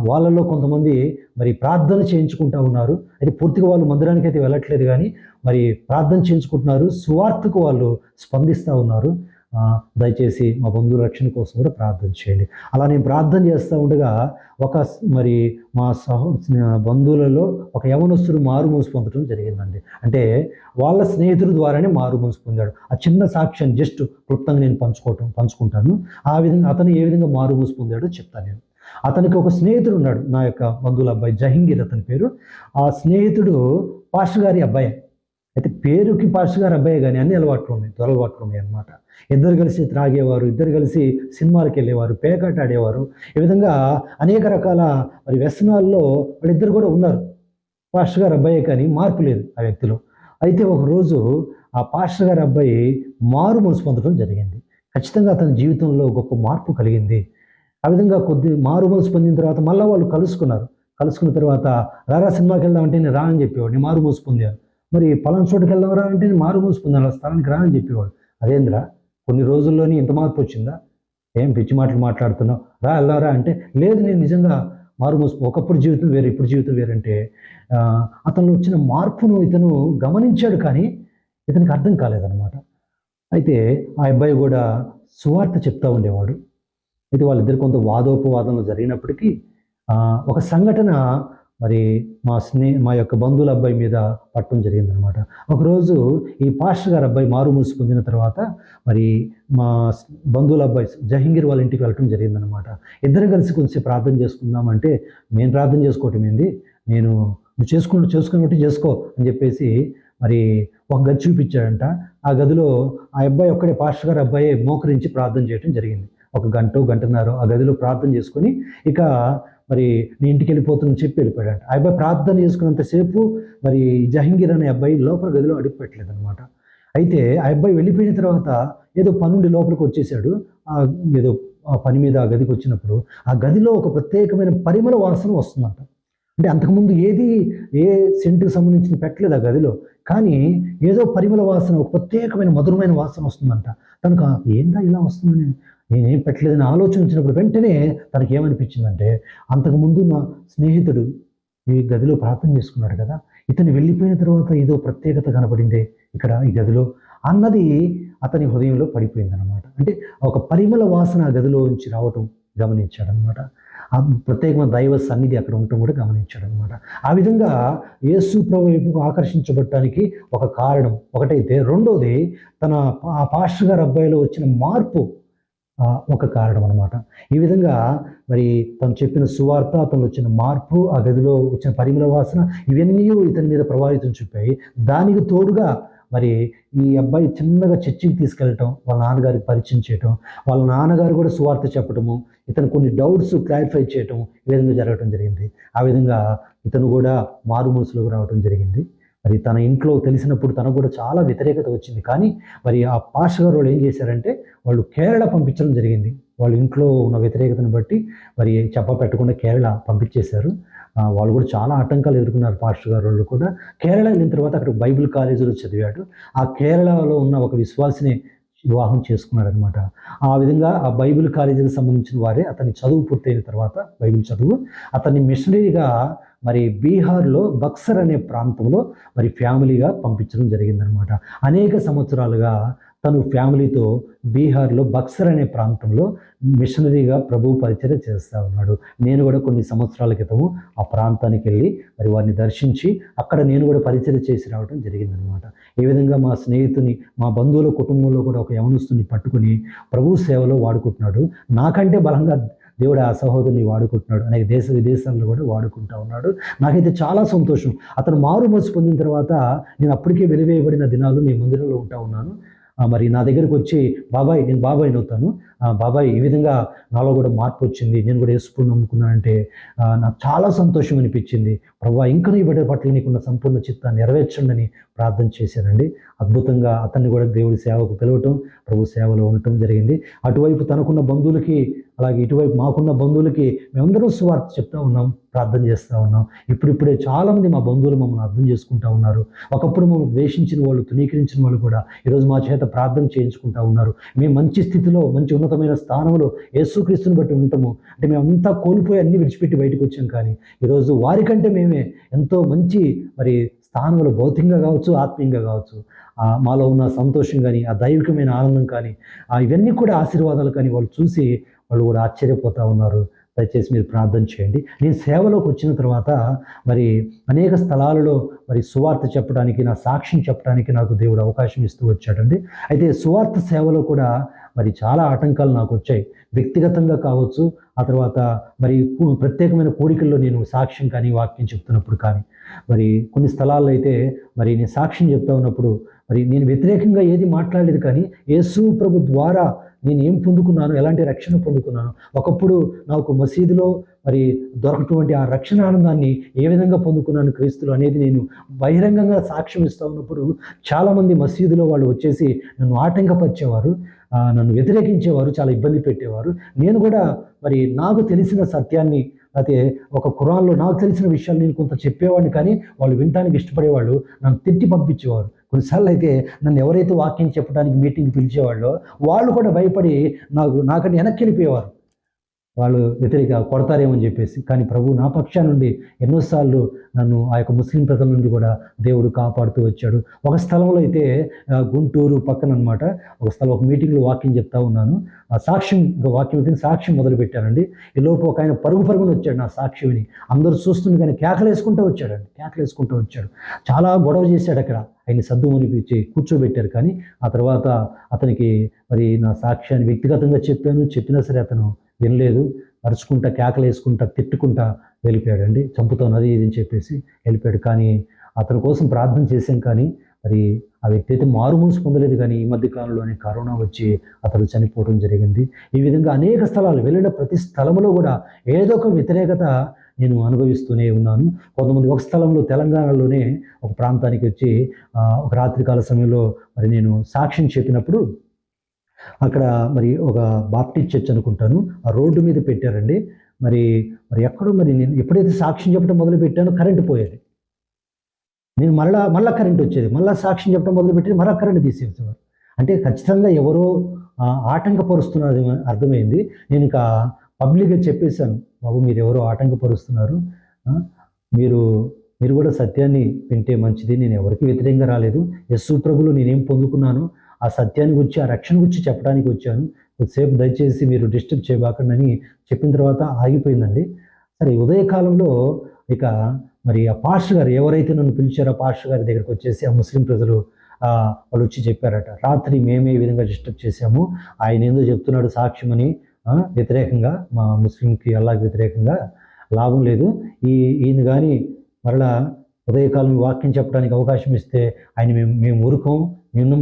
వాళ్ళలో కొంతమంది మరి ప్రార్థన చేయించుకుంటా ఉన్నారు. అయితే పూర్తిగా వాళ్ళు మందిరానికి అయితే వెళ్ళట్లేదు, కానీ మరి ప్రార్థన చేయించుకుంటున్నారు, సువార్తకు వాళ్ళు స్పందిస్తూ ఉన్నారు. దయచేసి మా బంధువుల రక్షణ కోసం కూడా ప్రార్థన చేయండి. అలా నేను ప్రార్థన చేస్తూ ఉండగా మరి మా బంధువులలో ఒక యవనస్తుడు మారు మనసు పొందడం జరిగిందండి. అంటే వాళ్ళ స్నేహితుల ద్వారానే మారు మనసు పొందాడు. ఆ చిన్న సాక్ష్యాన్ని జస్ట్ క్లుప్తంగా నేను పంచుకుంటాను. ఆ విధంగా అతను ఏ విధంగా మారు మనసు పొందాడో చెప్తాను నేను. అతనికి ఒక స్నేహితుడు ఉన్నాడు, నా యొక్క బంధువుల అబ్బాయి జహంగీర్ అతని పేరు. ఆ స్నేహితుడు పాస్టర్ గారి అబ్బాయి. అయితే పేరుకి పాస్టర్ గారి అబ్బాయి, కానీ అన్ని దురలవాట్లు ఉన్నాయి అన్నమాట. ఇద్దరు కలిసి త్రాగేవారు, ఇద్దరు కలిసి సినిమాలకు వెళ్ళేవారు, పేకాట ఆడేవారు. ఈ విధంగా అనేక రకాల మరి వ్యసనాల్లో వాళ్ళిద్దరు కూడా ఉన్నారు. పాస్టర్ గారి అబ్బాయి, కానీ మార్పు లేదు ఆ వ్యక్తిలో. అయితే ఒకరోజు ఆ పాస్టర్ గారి అబ్బాయి మారు మనసు పొందడం జరిగింది. ఖచ్చితంగా అతని జీవితంలో గొప్ప మార్పు కలిగింది. ఆ విధంగా మారు మనసు పొందిన తర్వాత మళ్ళీ వాళ్ళు కలుసుకున్న తర్వాత రారా సినిమాకి వెళ్దామంటే నేను రా అని చెప్పేవాడు. నేను మారు మనసు పొందాను. మరి పలానా చోటుకి వెళ్దాం రా అంటే నేను మారు మనసు పొందాను, ఆ స్థలానికి రా అని చెప్పేవాడు. అదేంద్రా కొన్ని రోజుల్లోనే ఇంత మార్పు వచ్చిందా, ఏం పిచ్చి మాటలు మాట్లాడుతున్నావు, వెళ్దాంరా అంటే లేదు నేను నిజంగా మారు మనసు, ఒకప్పుడు జీవితం వేరు, ఇప్పుడు జీవితం వేరంటే అతను వచ్చిన మార్పును ఇతను గమనించాడు, కానీ ఇతనికి అర్థం కాలేదన్నమాట. అయితే ఆ అబ్బాయి కూడా సువార్త చెప్తా ఉండేవాడు. అయితే వాళ్ళిద్దరు కొంత వాదోపవాదంలో జరిగినప్పటికీ ఒక సంఘటన మరి మా యొక్క బంధువుల అబ్బాయి మీద పట్టడం జరిగిందనమాట. ఒకరోజు ఈ పాస్టర్ గారి అబ్బాయి మారు మనసు పొందిన తర్వాత మరి మా బంధువుల అబ్బాయి జహంగీర్ వాళ్ళ ఇంటికి వెళ్ళటం జరిగిందనమాట. ఇద్దరు కలిసి కొంచెం ప్రార్థన చేసుకుందామంటే నేను ప్రార్థన చేసుకోవటం ఏంది, నువ్వు చేసుకున్నట్టు చేసుకో అని చెప్పేసి మరి ఒక గది చూపించాడంట. ఆ గదిలో ఆ అబ్బాయి ఒక్కడే, పాస్టర్ గారి అబ్బాయి మోకరించి ప్రార్థన చేయడం జరిగింది. ఒక గంటన్నర ఆ గదిలో ప్రార్థన చేసుకొని ఇక మరి నీ ఇంటికి వెళ్ళిపోతుందని చెప్పి వెళ్ళిపోయాడంట. ఆ అబ్బాయి ప్రార్థన చేసుకున్నంతసేపు మరి జహంగీర్ అనే అబ్బాయి లోపల గదిలో అడుగు పెట్టలేదు అనమాట. అయితే ఆ అబ్బాయి వెళ్ళిపోయిన తర్వాత ఏదో పనుండి లోపలికి వచ్చేసాడు. ఏదో ఆ పని మీద ఆ గదికి వచ్చినప్పుడు ఆ గదిలో ఒక ప్రత్యేకమైన పరిమళ వాసన వస్తుందంట. అంటే అంతకుముందు ఏ సెంటుకి సంబంధించిన పెట్టలేదు ఆ గదిలో. కానీ ఏదో పరిమళ వాసన, ఒక ప్రత్యేకమైన మధురమైన వాసన వస్తుందంట. తనకు ఏందా ఇలా వస్తుందని, నేనేం పెట్టలేదని ఆలోచన వచ్చినప్పుడు వెంటనే తనకేమనిపించిందంటే, అంతకుముందు నా స్నేహితుడు ఈ గదిలో ప్రార్థన చేసుకున్నాడు కదా! ఇతను వెళ్ళిపోయిన తర్వాత ఏదో ప్రత్యేకత కనపడిందే ఇక్కడ ఈ గదిలో అన్నది అతని హృదయంలో పడిపోయిందనమాట. అంటే ఒక పరిమళ వాసన ఆ గదిలో నుంచి రావటం గమనించాడనమాట. ఆ ప్రత్యేకమైన దైవ సన్నిధి అక్కడ ఉండటం కూడా గమనించాడనమాట. ఆ విధంగా యేసు ప్రభు వైపుకు ఆకర్షించబడటానికి ఒక కారణం ఒకటైతే, రెండోది ఆ పాస్టర్ గారి అబ్బాయిలో వచ్చిన మార్పు ఒక కారణం అనమాట. ఈ విధంగా మరి తను చెప్పిన సువార్త, అతనిలో వచ్చిన మార్పు, ఆ గదిలో వచ్చిన పరిమళ వాసన, ఇవన్నీ ఇతని మీద ప్రభావితం చూపాయి. దానికి తోడుగా మరి ఈ అబ్బాయి చిన్నగా చర్చికి తీసుకెళ్ళటం, వాళ్ళ నాన్నగారికి పరిచయం చేయటం, వాళ్ళ నాన్నగారు కూడా సువార్త చెప్పటము, ఇతను కొన్ని డౌట్స్ క్లారిఫై చేయటం, ఈ విధంగా జరగటం జరిగింది. ఆ విధంగా ఇతను కూడా మారు మనసులోకి రావటం జరిగింది. మరి తన ఇంట్లో తెలిసినప్పుడు తనకు కూడా చాలా వ్యతిరేకత వచ్చింది. కానీ మరి ఆ పాస్టర్ గారు వాళ్ళు ఏం చేశారంటే, వాళ్ళు కేరళ పంపించడం జరిగింది. వాళ్ళ ఇంట్లో ఉన్న వ్యతిరేకతను బట్టి మరి పెట్టకుండా కేరళ పంపించేశారు. వాళ్ళు కూడా చాలా ఆటంకాలు ఎదుర్కొన్నారు పాస్టర్ గారు వాళ్ళు కూడా. కేరళ వెళ్ళిన తర్వాత అక్కడ బైబిల్ కాలేజీలో చదివాడు. ఆ కేరళలో ఉన్న ఒక విశ్వాసిని వివాహం చేసుకున్నాడనమాట. ఆ విధంగా ఆ బైబిల్ కాలేజీకి సంబంధించిన వారే అతని చదువు పూర్తయిన తర్వాత, బైబిల్ చదువు, అతన్ని మిషనరీగా మరి బీహార్లో బక్సర్ అనే ప్రాంతంలో మరి ఫ్యామిలీగా పంపించడం జరిగిందనమాట. అనేక సంవత్సరాలుగా తను ఫ్యామిలీతో బీహార్లో బక్సర్ అనే ప్రాంతంలో మిషనరీగా ప్రభువు పరిచర్య చేస్తూ ఉన్నాడు. నేను కూడా కొన్ని సంవత్సరాల క్రితము ఆ ప్రాంతానికి వెళ్ళి మరి వారిని దర్శించి అక్కడ నేను కూడా పరిచర్య చేసి రావడం జరిగిందనమాట. ఈ విధంగా మా స్నేహితుని, మా బంధువుల కుటుంబంలో కూడా ఒక యవనస్తుని పట్టుకుని ప్రభు సేవలో వాడుకుంటున్నాడు. నాకంటే బలంగా దేవుడు ఆ సహోదరుని వాడుకుంటున్నాడు. అనేక దేశ విదేశాల్లో కూడా వాడుకుంటూ ఉన్నాడు. నాకైతే చాలా సంతోషం. అతను మారు మనసు పొందిన తర్వాత నేను అప్పటికే వెలివేయబడిన దినాలు నేను మందిరంలో ఉంటా ఉన్నాను. మరి నా దగ్గరికి వచ్చి, బాబాయ్, నేను బాబాయ్ని అవుతాను, బాబాయ్ ఈ విధంగా నాలో కూడా మార్పు వచ్చింది, నేను కూడా యేసుని నమ్ముకున్నానంటే నాకు చాలా సంతోషం అనిపించింది. ప్రభువా, ఇంకా నీ బిడ్డ పట్ల నీకున్న సంపూర్ణ చిత్తాన్ని నెరవేర్చండి అని ప్రార్థన చేశానండి. అద్భుతంగా అతన్ని కూడా దేవుడి సేవకు పిలవటం, ప్రభు సేవలో ఉండటం జరిగింది. అటువైపు తనకున్న బంధువులకి, అలాగే ఇటువైపు మాకున్న బంధువులకి మేమందరం సువార్త చెప్తా ఉన్నాం, ప్రార్థన చేస్తూ ఉన్నాం. ఇప్పుడిప్పుడే చాలామంది మా బంధువులు మమ్మల్ని అర్థం చేసుకుంటూ ఉన్నారు. ఒకప్పుడు మమ్మల్ని ద్వేషించిన వాళ్ళు, తునీకరించిన వాళ్ళు కూడా ఈరోజు మా చేత ప్రార్థన చేయించుకుంటూ ఉన్నారు. మేము మంచి స్థితిలో, మంచి ఉన్నతమైన స్థానంలో యేసుక్రీస్తుని బట్టి ఉంటాము. అంటే మేమంతా కోల్పోయి అన్ని విడిచిపెట్టి బయటకు వచ్చాం. కానీ ఈరోజు వారికంటే మేమే ఎంతో మంచి మరి స్థానంలో, భౌతికంగా కావచ్చు, ఆత్మీయంగా కావచ్చు, మాలో ఉన్న సంతోషం కానీ, ఆ దైవికమైన ఆనందం కానీ, ఇవన్నీ కూడా ఆశీర్వాదాలు కానీ వాళ్ళు చూసి వాళ్ళు కూడా ఆశ్చర్యపోతూ ఉన్నారు. దయచేసి మీరు ప్రార్థన చేయండి. నేను సేవలోకి వచ్చిన తర్వాత మరి అనేక స్థలాలలో మరి సువార్త చెప్పడానికి, నా సాక్ష్యం చెప్పడానికి నాకు దేవుడు అవకాశం ఇస్తూ వచ్చాడండి. అయితే సువార్త సేవలో కూడా మరి చాలా ఆటంకాలు నాకు వచ్చాయి. వ్యక్తిగతంగా కావచ్చు, ఆ తర్వాత మరి ప్రత్యేకమైన కోరికల్లో నేను సాక్ష్యం కానీ, వాక్యం చెప్తున్నప్పుడు కానీ, మరి కొన్ని స్థలాల్లో అయితే మరి నేను సాక్ష్యం చెప్తా ఉన్నప్పుడు మరి నేను వ్యతిరేకంగా ఏది మాట్లాడలేదు. కానీ యేసు ప్రభు ద్వారా నేను ఏం పొందుకున్నాను, ఎలాంటి రక్షణ పొందుకున్నాను, ఒకప్పుడు నాకు మసీదులో మరి దొరకటువంటి ఆ రక్షణ ఆనందాన్ని ఏ విధంగా పొందుకున్నాను క్రీస్తులు అనేది నేను బహిరంగంగా సాక్ష్యం ఇస్తూ ఉన్నప్పుడు చాలామంది మసీదులో వాళ్ళు వచ్చేసి నన్ను ఆటంకపరిచేవారు, నన్ను వ్యతిరేకించేవారు, చాలా ఇబ్బంది పెట్టేవారు. నేను కూడా మరి నాకు తెలిసిన సత్యాన్ని, అయితే ఒక ఖురాన్లో నాకు తెలిసిన విషయాలు నేను కొంత చెప్పేవాడిని. కానీ వాళ్ళు వినటానికి ఇష్టపడేవాళ్ళు, నన్ను తిట్టి పంపించేవారు. కొన్నిసార్లు అయితే నన్ను ఎవరైతే వాక్యం చెప్పడానికి మీటింగ్ పిలిచేవాళ్ళో వాళ్ళు కూడా భయపడి నాకంటే వెనక్కి వెళ్ళిపోయేవారు, వాళ్ళు వ్యతిరేక కొడతారేమో అని చెప్పేసి. కానీ ప్రభు నా పక్షా నుండి ఎన్నోసార్లు నన్ను ఆ యొక్క ముస్లిం ప్రజల నుండి కూడా దేవుడు కాపాడుతూ వచ్చాడు. ఒక స్థలంలో అయితే గుంటూరు పక్కన అనమాట, ఒక మీటింగ్లో వాక్యం చెప్తా ఉన్నాను. సాక్ష్యం మొదలు పెట్టానండి. ఈ లోపు ఒక ఆయన పరుగున వచ్చాడు నా సాక్ష్యమిని. అందరూ చూస్తుంది కానీ కేకలేసుకుంటూ వచ్చాడు. చాలా గొడవ చేశాడు అక్కడ. ఆయన్ని సద్దుమనిపించి కూర్చోబెట్టారు. కానీ ఆ తర్వాత అతనికి మరి నా సాక్ష్యాన్ని వ్యక్తిగతంగా చెప్పినా సరే అతను వినలేదు. అరుచుకుంటా, కేకలేసుకుంటా, తిట్టుకుంటా వెళ్ళిపోయాడండి. చంపుతాను అది ఇది అని చెప్పేసి వెళ్ళిపోయాడు. కానీ అతని కోసం ప్రార్థన చేశాం. కానీ మరి ఆ వ్యక్తి అయితే మారు మనసు పొందలేదు. కానీ ఈ మధ్య కాలంలోనే కరోనా వచ్చి అతను చనిపోవడం జరిగింది. ఈ విధంగా అనేక స్థలాలు వెళ్ళిన ప్రతి స్థలంలో కూడా ఏదో ఒక వ్యతిరేకత నేను అనుభవిస్తూనే ఉన్నాను. కొంతమంది ఒక స్థలంలో, తెలంగాణలోనే ఒక ప్రాంతానికి వచ్చి ఒక రాత్రికాల సమయంలో మరి నేను సాక్ష్యం చెప్పినప్పుడు అక్కడ మరి ఒక బాప్టిస్ట్ చర్చ్ అనుకుంటాను, ఆ రోడ్డు మీద పెట్టారండి. మరి మరి ఎక్కడో మరి నేను ఎప్పుడైతే సాక్ష్యం చెప్పడం మొదలు పెట్టానో కరెంటు పోయేది. నేను మళ్ళా కరెంట్ వచ్చేది. మళ్ళా సాక్ష్యం చెప్పడం మొదలుపెట్టేది, మళ్ళా కరెంట్ తీసేసేవారు. అంటే ఖచ్చితంగా ఎవరో ఆటంకపరుస్తున్నది అర్థమైంది. నేను ఇంకా పబ్లిక్‌గా చెప్పేసాను. బాబు మీరెవరో ఆటంకపరుస్తున్నారు. ఆ! మీరు మీరు కూడా సత్యాన్ని వింటే మంచిది. నేను ఎవరికీ వ్యతిరేకంగా రాలేదు. యేసు ప్రభువులో నేనేం పొందుకున్నానో ఆ సత్యాన్ని గురించి, ఆ రక్షణ గురించి చెప్పడానికి వచ్చాను. కొద్దిసేపు దయచేసి మీరు డిస్టర్బ్ చేయబాకండి అని చెప్పిన తర్వాత ఆగిపోయిందండి. సరే ఉదయకాలంలో ఇక మరి ఆ పాస్టర్ గారు ఎవరైతే నన్ను పిలిచారో ఆ పాస్టర్ గారి దగ్గరికి వచ్చేసి ఆ ముస్లిం ప్రజలు వాళ్ళు వచ్చి చెప్పారట. రాత్రి మేమే ఈ విధంగా డిస్టర్బ్ చేశాము. ఆయన ఏందో చెప్తున్నాడు సాక్ష్యమని వ్యతిరేకంగా మా ముస్లింకి అల్లాహకి వ్యతిరేకంగా లాభం లేదు. ఈయన గాని మరలా ఉదయకాలం వాక్యం చెప్పడానికి అవకాశం ఇస్తే ఆయన మేము ఊరుకోం,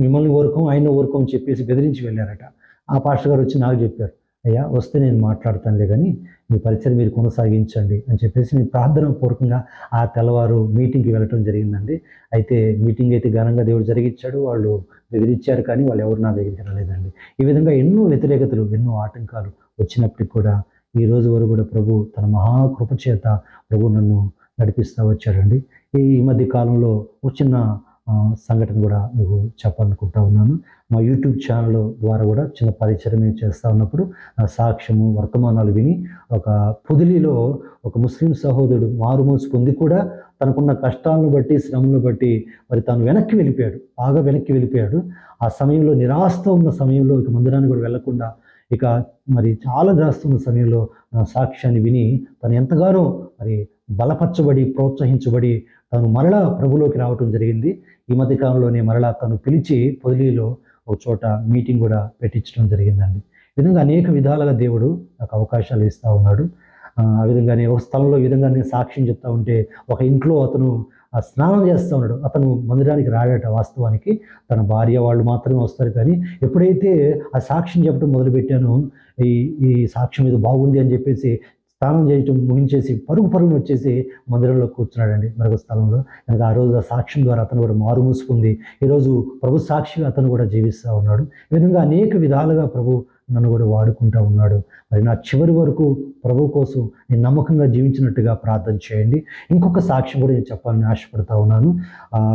మిమ్మల్ని ఊరుకోం, ఆయన ఊరుకోం అని చెప్పేసి బెదిరించి వెళ్ళారట. ఆ పాస్టర్ గారు వచ్చి నాకు చెప్పారు. అయ్యా వస్తే నేను మాట్లాడతానులే కానీ మీ పరిచయం మీరు కొనసాగించండి అని చెప్పేసి నేను ప్రార్థన పూర్వకంగా ఆ తెల్లవారు మీటింగ్కి వెళ్ళటం జరిగిందండి. అయితే మీటింగ్ అయితే ఘనంగా దేవుడు జరిగించాడు. వాళ్ళు బెదిరించారు కానీ వాళ్ళు ఎవరు నా దగ్గరికి రాలేదండి. ఈ విధంగా ఎన్నో వ్యతిరేకతలు, ఎన్నో ఆటంకాలు వచ్చినప్పటికి కూడా ఈ రోజు వరకు కూడా ప్రభు తన మహాకృప చేత ప్రభు నన్ను నడిపిస్తూ వచ్చాడండి. ఈ మధ్య కాలంలో ఒక చిన్న సంఘటన కూడా మీకు చెప్పాలనుకుంటా ఉన్నాను. మా యూట్యూబ్ ఛానల్ ద్వారా కూడా చిన్న పరిచయం మేము చేస్తూ ఉన్నప్పుడు నా సాక్ష్యము వర్తమానాలు విని ఒక పొదిలిలో ఒక ముస్లిం సహోదరుడు మారుమనసు పొంది కూడా తనకున్న కష్టాలను బట్టి, శ్రమలను బట్టి మరి తాను వెనక్కి వెళ్ళిపోయాడు. బాగా వెనక్కి వెళ్ళిపోయాడు. ఆ సమయంలో నిరాశతో ఉన్న సమయంలో ఇక మందిరానికి కూడా వెళ్లకుండా ఇక మరి చాలా నిరాశతో సమయంలో నా సాక్ష్యాన్ని విని తను ఎంతగానో మరి బలపరచబడి, ప్రోత్సహించబడి తను మరలా ప్రభులోకి రావటం జరిగింది. ఈ మధ్య కాలంలోనే మరలా తను పిలిచి పొదిలిలో ఒక చోట మీటింగ్ కూడా పెట్టించడం జరిగిందండి. ఈ విధంగా అనేక విధాలుగా దేవుడు నాకు అవకాశాలు ఇస్తూ ఉన్నాడు. ఆ విధంగానే ఒక స్థలంలో ఈ విధంగా నేను సాక్ష్యం చెప్తా ఉంటే ఒక ఇంట్లో అతను స్నానం చేస్తూ ఉన్నాడు. అతను మందిరానికి రాడట. వాస్తవానికి తన భార్య వాళ్ళు మాత్రమే వస్తారు. కానీ ఎప్పుడైతే ఆ సాక్ష్యం చెప్పడం మొదలుపెట్టానో ఈ ఈ సాక్ష్యం ఏదో బాగుంది అని చెప్పేసి స్నానం చేయటం ముగించేసి పరుగున వచ్చేసి మందిరంలో కూర్చున్నాడండి మరొక స్థలంలో. కనుక ఆ రోజు ఆ సాక్ష్యం ద్వారా అతను కూడా మారు మూసుకుంది. ఈరోజు ప్రభు సాక్షిగా అతను కూడా జీవిస్తూ ఉన్నాడు. ఈ విధంగా అనేక విధాలుగా ప్రభు నన్ను కూడా వాడుకుంటూ ఉన్నాడు. మరి నా చివరి వరకు ప్రభు కోసం నేను నమ్మకంగా జీవించినట్టుగా ప్రార్థన చేయండి. ఇంకొక సాక్ష్యం కూడా నేను చెప్పాలని ఆశపడతా ఉన్నాను.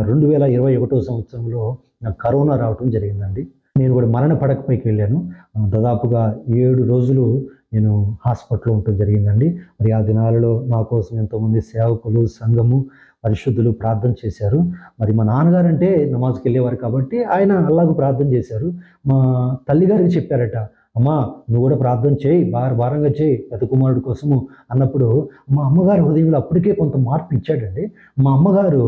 2021 సంవత్సరంలో నాకు కరోనా రావటం జరిగిందండి. నేను కూడా మరణ పడకపైకి వెళ్ళాను. దాదాపుగా 7 రోజులు నేను హాస్పిటల్లో ఉండటం జరిగిందండి. మరి ఆ దినాలలో నా కోసం ఎంతోమంది సేవకులు, సంఘము, పరిశుద్ధులు ప్రార్థన చేశారు. మరి మా నాన్నగారంటే నమాజ్కి వెళ్ళేవారు కాబట్టి ఆయన అల్లాహకు ప్రార్థన చేశారు. మా తల్లిగారికి చెప్పారట, అమ్మా నువ్వు కూడా ప్రార్థన చేయి, భారంగా చేయి పెద్ద కుమారుడు కోసము అన్నప్పుడు మా అమ్మగారి హృదయంలో అప్పటికే కొంత మార్పు ఇచ్చాడండి. మా అమ్మగారు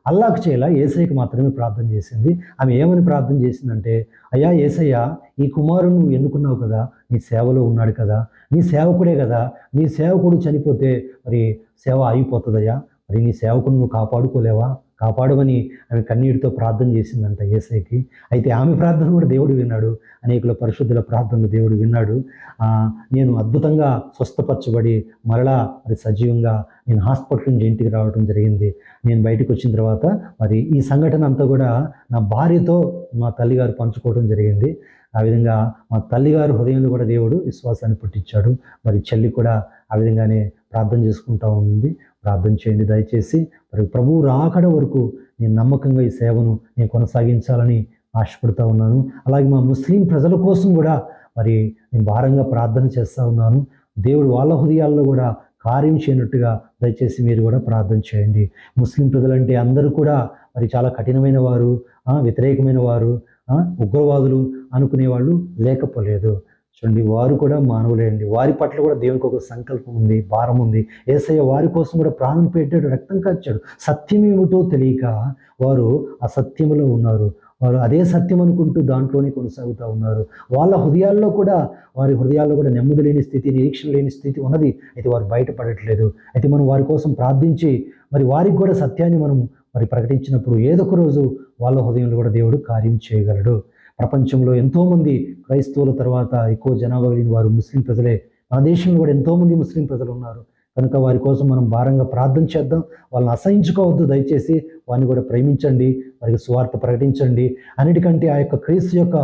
అల్లాహకు చేయలా, యేసయ్యకి మాత్రమే ప్రార్థన చేసింది. ఆమె ఏమని ప్రార్థన చేసిందంటే, అయ్యా యేసయ్య ఈ కుమారుడు నువ్వు ఎన్నుకున్నావు కదా, నీ సేవలో ఉన్నాడు కదా, నీ సేవకుడే కదా, నీ సేవకుడు చనిపోతే మరి సేవ అయిపోతుందయ్యా, మరి నీ సేవకుడు నువ్వు కాపాడుకోలేవా, కాపాడమని ఆమె కన్నీటితో ప్రార్థన చేసిందంట యేసయ్యకి. అయితే ఆమె ప్రార్థన కూడా దేవుడు విన్నాడు. అనేకుల పరిశుద్ధుల ప్రార్థనలు దేవుడు విన్నాడు. నేను అద్భుతంగా స్వస్థపరచబడి మరలా మరి సజీవంగా నేను హాస్పిటల్ నుంచి ఇంటికి రావడం జరిగింది. నేను బయటకు వచ్చిన తర్వాత మరి ఈ సంఘటన అంతా కూడా నా భార్యతో మా తల్లిగారు పంచుకోవడం జరిగింది. ఆ విధంగా మా తల్లిగారు హృదయంలో కూడా దేవుడు విశ్వాసాన్ని పుట్టించాడు. మరి చెల్లి కూడా ఆ విధంగానే ప్రార్థన చేసుకుంటూ ఉంది. ప్రార్థన చేయండి దయచేసి. మరి ప్రభువు రాకడ వరకు నేను నమ్మకంగా ఈ సేవను నేను కొనసాగించాలని ఆశపడుతూ ఉన్నాను. అలాగే మా ముస్లిం ప్రజల కోసం కూడా మరి నేను భారంగా ప్రార్థన చేస్తూ ఉన్నాను. దేవుడు వాళ్ళ హృదయాల్లో కూడా కార్యం చేయనట్టుగా దయచేసి మీరు కూడా ప్రార్థన చేయండి. ముస్లిం ప్రజలంటే అందరూ కూడా మరి చాలా కఠినమైన వారు, వ్యతిరేకమైన వారు, ఉగ్రవాదులు అనుకునేవాళ్ళు లేకపోలేదు. చూడండి వారు కూడా మానవులే అండి. వారి పట్ల కూడా దేవునికి ఒక సంకల్పం ఉంది, భారం ఉంది. యేసయ్య వారి కోసం కూడా ప్రాణం పెట్టాడు, రక్తం కార్చాడు. సత్యం ఏమిటో తెలియక వారు అసత్యములో ఉన్నారు. వారు అదే సత్యం అనుకుంటూ దాంట్లోనే కొనసాగుతూ ఉన్నారు. వారి హృదయాల్లో కూడా నెమ్మది లేని స్థితి, నిరీక్షణ లేని స్థితి ఉన్నది. అయితే వారు బయటపడట్లేదు. అయితే మనం వారి కోసం ప్రార్థించి మరి వారికి కూడా సత్యాన్ని మనం మరి ప్రకటించినప్పుడు ఏదో ఒక రోజు వాళ్ళ హృదయంలో కూడా దేవుడు కార్యం చేయగలడు. ప్రపంచంలో ఎంతోమంది క్రైస్తవుల తర్వాత ఎక్కువ జనాభా కలిగిన వారు ముస్లిం ప్రజలే. మన దేశంలో కూడా ఎంతోమంది ముస్లిం ప్రజలు ఉన్నారు. కనుక వారి కోసం మనం భారంగా ప్రార్థన చేద్దాం. వాళ్ళని అసహించుకోవద్దు, దయచేసి వారిని కూడా ప్రేమించండి, వారికి సువార్త ప్రకటించండి. అన్నిటికంటే ఆ యొక్క క్రీస్తు యొక్క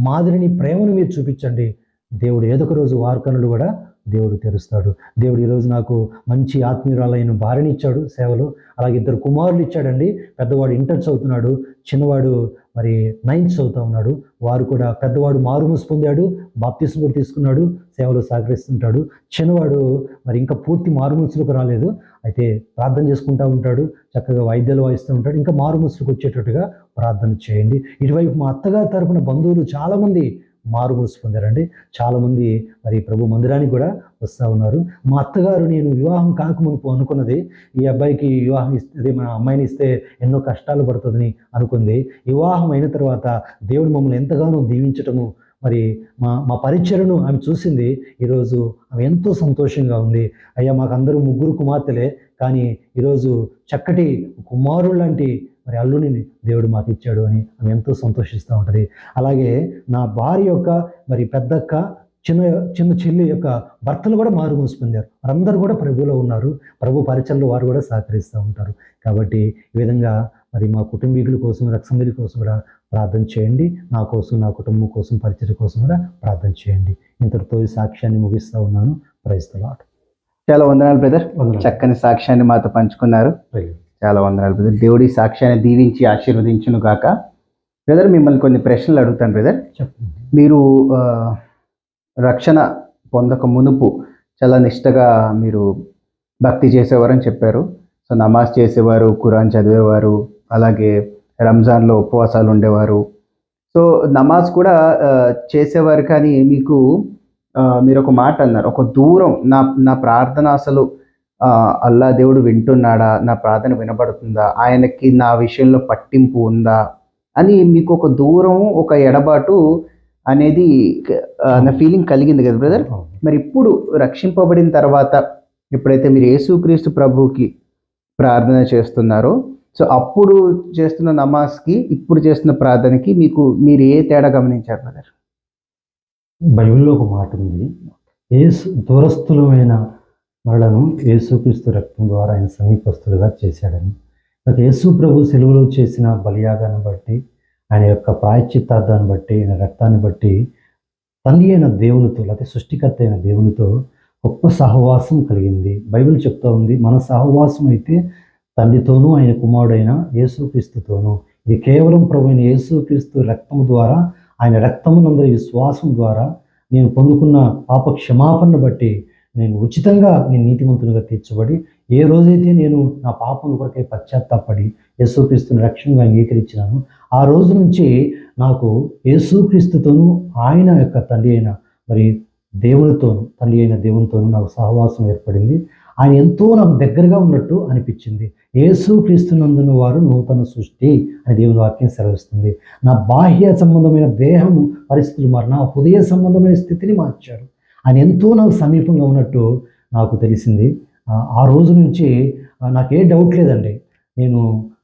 మాదిరిని, ప్రేమను మీరు చూపించండి. దేవుడు ఏదో ఒక రోజు వారి కన్నులు కూడా దేవుడు తెరుస్తాడు. దేవుడు ఈరోజు నాకు మంచి ఆత్మీయురాలైన భార్యని ఇచ్చాడు సేవలో. అలాగే 2 కుమారులు ఇచ్చాడండి. పెద్దవాడు ఇంటర్ చదువుతున్నాడు, చిన్నవాడు మరి 9th చదువుతా ఉన్నాడు. వారు కూడా, పెద్దవాడు మారుమనసు పొందాడు, బాప్తిస్మం కూడా తీసుకున్నాడు, సేవలో సహకరిస్తుంటాడు. చిన్నవాడు మరి ఇంకా పూర్తి మారుమనసులకు రాలేదు, అయితే ప్రార్థన చేసుకుంటూ ఉంటాడు, చక్కగా వాయిద్యాలు వాయిస్తూ ఉంటాడు. ఇంకా మారుమనసులకు వచ్చేటట్టుగా ప్రార్థన చేయండి. ఇటువైపు మా అత్తగారి తరపున బంధువులు చాలామంది మారుమనసు పొందారండి. చాలామంది మరి ప్రభు మందిరానికి కూడా వస్తూ ఉన్నారు. మా అత్తగారు నేను వివాహం కాకమునుపు అనుకున్నది, ఈ అబ్బాయికి వివాహం ఇస్తే, మన అమ్మాయిని ఇస్తే ఎన్నో కష్టాలు పడుతుందని అనుకుంది. వివాహం అయిన తర్వాత దేవుడు మమ్మల్ని ఎంతగానో దీవించటము, మరి మా మా పరిచయను ఆమె చూసింది. ఈరోజు ఆమె ఎంతో సంతోషంగా ఉంది. అయ్యా, మాకు అందరూ 3 కుమార్తెలే, కానీ ఈరోజు చక్కటి కుమారుడు లాంటి మరి అల్లుని దేవుడు మాకు ఇచ్చాడు అని ఆమె ఎంతో సంతోషిస్తూ ఉంటుంది. అలాగే నా భార్య యొక్క మరి పెద్దక్క, చిన్న చెల్లి యొక్క భర్తలు కూడా మారుమనసు పొందారు. వారందరూ కూడా ప్రభువులో ఉన్నారు. ప్రభు పరిచయంలో వారు కూడా సహకరిస్తూ ఉంటారు. కాబట్టి ఈ విధంగా మరి మా కుటుంబీకుల కోసం, రక్షణ కోసం కూడా ప్రార్థన చేయండి. నా కోసం, నా కుటుంబం కోసం, పరిచయం కోసం కూడా ప్రార్థన చేయండి. ఇంతటితో ఈ సాక్ష్యాన్ని ముగిస్తూ ఉన్నాను. Praise the lord. చాలా వందనాలు బ్రదర్, చక్కని సాక్ష్యాన్ని మాతో పంచుకున్నారు. చాలా వందనాలు బ్రదర్. దేవుడి సాక్ష్యాన్ని దీవించి ఆశీర్వదించును గాక. బ్రదర్, మిమ్మల్ని కొన్ని ప్రశ్నలు అడుగుతాను బ్రదర్. మీరు రక్షణ పొందక మునుపు చాలా నిష్టగా మీరు భక్తి చేసేవారని చెప్పారు. సో నమాజ్ చేసేవారు, ఖురాన్ చదివేవారు, అలాగే రంజాన్లో ఉపవాసాలు ఉండేవారు. సో నమాజ్ కూడా చేసేవారు. కానీ మీకు మీరు ఒక మాట అన్నారు, ఒక దూరం, నా ప్రార్థన అసలు అల్లా దేవుడు వింటున్నాడా, నా ప్రార్థన వినబడుతుందా, ఆయనకి నా విషయంలో పట్టింపు ఉందా అని మీకు ఒక దూరం, ఒక ఎడబాటు అనేది నా ఫీలింగ్ కలిగింది కదా బ్రదర్. మరి ఇప్పుడు రక్షింపబడిన తర్వాత ఎప్పుడైతే మీరు యేసుక్రీస్తు ప్రభువుకి ప్రార్థన చేస్తున్నారో, సో అప్పుడు చేస్తున్న నమాజ్కి ఇప్పుడు చేస్తున్న ప్రార్థనకి మీరు ఏ తేడా గమనించారు బ్రదర్? బైబిల్లో ఒక మాట ఉంది, దూరస్థులమైన మనలను యేసుక్రీస్తు రక్తం ద్వారా ఆయన సమీపస్తులుగా చేశాడని. యేసు ప్రభు సెలవులో చేసిన బలియాగాన్ని బట్టి, ఆయన యొక్క ప్రాయశ్చిత్తార్థాన్ని బట్టి, ఆయన రక్తాన్ని బట్టి తండ్రి అయిన దేవునితో, లేకపోతే సృష్టికర్త అయిన దేవునితో గొప్ప సహవాసం కలిగింది. బైబిల్ చెప్తా ఉంది, మన సహవాసం అయితే తండ్రితోనూ ఆయన కుమారుడైన యేసుక్రీస్తుతోనూ. ఇది కేవలం ప్రభు అయిన యేసుక్రీస్తు రక్తము ద్వారా, ఆయన రక్తమునందరి విశ్వాసం ద్వారా నేను పొందుకున్న పాప క్షమాపణను బట్టి నేను ఉచితంగా నేను నీతిమంతునిగా తీర్చబడి, ఏ రోజైతే నేను నా పాపం కొరకై పశ్చాత్తాపడి యేసుక్రీస్తుని రక్షణగా అంగీకరించినాను, ఆ రోజు నుంచి నాకు యేసుక్రీస్తుతోనూ ఆయన యొక్క తండ్రి అయిన మరి తండ్రి అయిన దేవునితోనూ నాకు సహవాసం ఏర్పడింది. ఆయన ఎంతో నాకు దగ్గరగా ఉన్నట్టు అనిపించింది. యేసుక్రీస్తునందున వారు నూతన సృష్టి అని దేవుని వాక్యం సెలవిస్తుంది. నా బాహ్య సంబంధమైన దేహము పరిస్థితులు మారి నా హృదయ సంబంధమైన స్థితిని మార్చాడు. ఆయన ఎంతో నాకు సమీపంగా ఉన్నట్టు నాకు తెలిసింది. ఆ రోజు నుంచి నాకే డౌట్ లేదండి.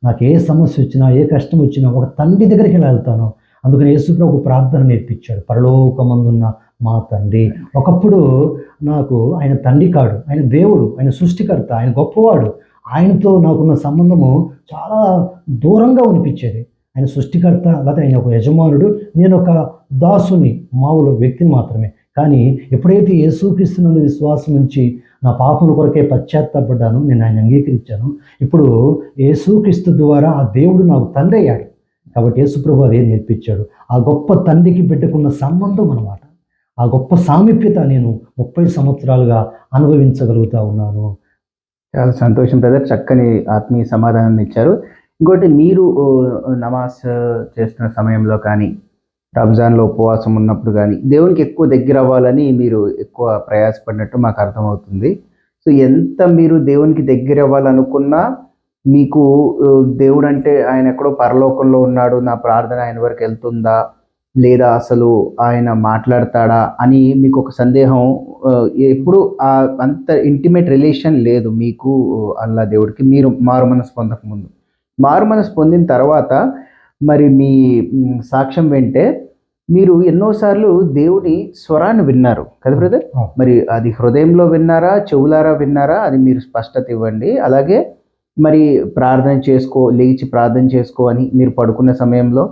నాకు ఏ సమస్య వచ్చినా, ఏ కష్టం వచ్చినా ఒక తండ్రి దగ్గరికి వెళ్తాను. అందుకని యేసుప్రభు ప్రార్థన నేర్పించాడు, పరలోకమందున్న మా తండ్రి. ఒకప్పుడు నాకు ఆయన తండ్రి కాడు, ఆయన దేవుడు, ఆయన సృష్టికర్త, ఆయన గొప్పవాడు. ఆయనతో నాకున్న సంబంధము చాలా దూరంగా అనిపించేది. ఆయన సృష్టికర్త, లేకపోతే ఆయన ఒక యజమానుడు, నేను ఒక దాసుని, మామూలు వ్యక్తిని మాత్రమే. కానీ ఎప్పుడైతే యేసుక్రీస్తునందు విశ్వాసం నుంచి నా పాపల కొరకే పశ్చాత్తాపడ్డాను, నేను ఆయన అంగీకరించాను. ఇప్పుడు యేసుక్రీస్తు ద్వారా ఆ దేవుడు నాకు తండ్రి అయ్యాడు. కాబట్టి యేసుప్రభు అదే నేర్పించాడు. ఆ గొప్ప తండ్రికి బిడ్డకున్న సంబంధం అన్నమాట. ఆ గొప్ప సామీప్యత నేను 30 సంవత్సరాలుగా అనుభవించగలుగుతా ఉన్నాను. చాలా సంతోషం బ్రదర్, చక్కని ఆత్మీయ సమాధానాన్ని ఇచ్చారు. ఇంకోటి, మీరు నమాజ్ చేస్తున్న సమయంలో కానీ, రంజాన్లో ఉపవాసం ఉన్నప్పుడు కానీ దేవునికి ఎక్కువ దగ్గర అవ్వాలని మీరు ఎక్కువ ప్రయాసపడినట్టు మాకు అర్థమవుతుంది. సో ఎంత మీరు దేవునికి దగ్గర అవ్వాలనుకున్నా మీకు దేవుడు అంటే ఆయన ఎక్కడో పరలోకంలో ఉన్నాడు, నా ప్రార్థన ఆయన వరకు వెళ్తుందా లేదా, అసలు ఆయన మాట్లాడతాడా అని మీకు ఒక సందేహం, ఎప్పుడు అంత ఇంటిమేట్ రిలేషన్ లేదు మీకు అల్లా దేవుడికి. మీరు మారు మనసు పొందకముందు, మారు మనసు పొందిన తర్వాత మరి మీ సాక్ష్యం వింటే మీరు ఎన్నోసార్లు దేవుని స్వరాన్ని విన్నారు కదా బ్రదర్? మరి అది హృదయంలో విన్నారా, చెవులారా విన్నారా? అది మీరు స్పష్టత ఇవ్వండి. అలాగే మరి లేచి ప్రార్థన చేసుకో అని మీరు పడుకున్న సమయంలో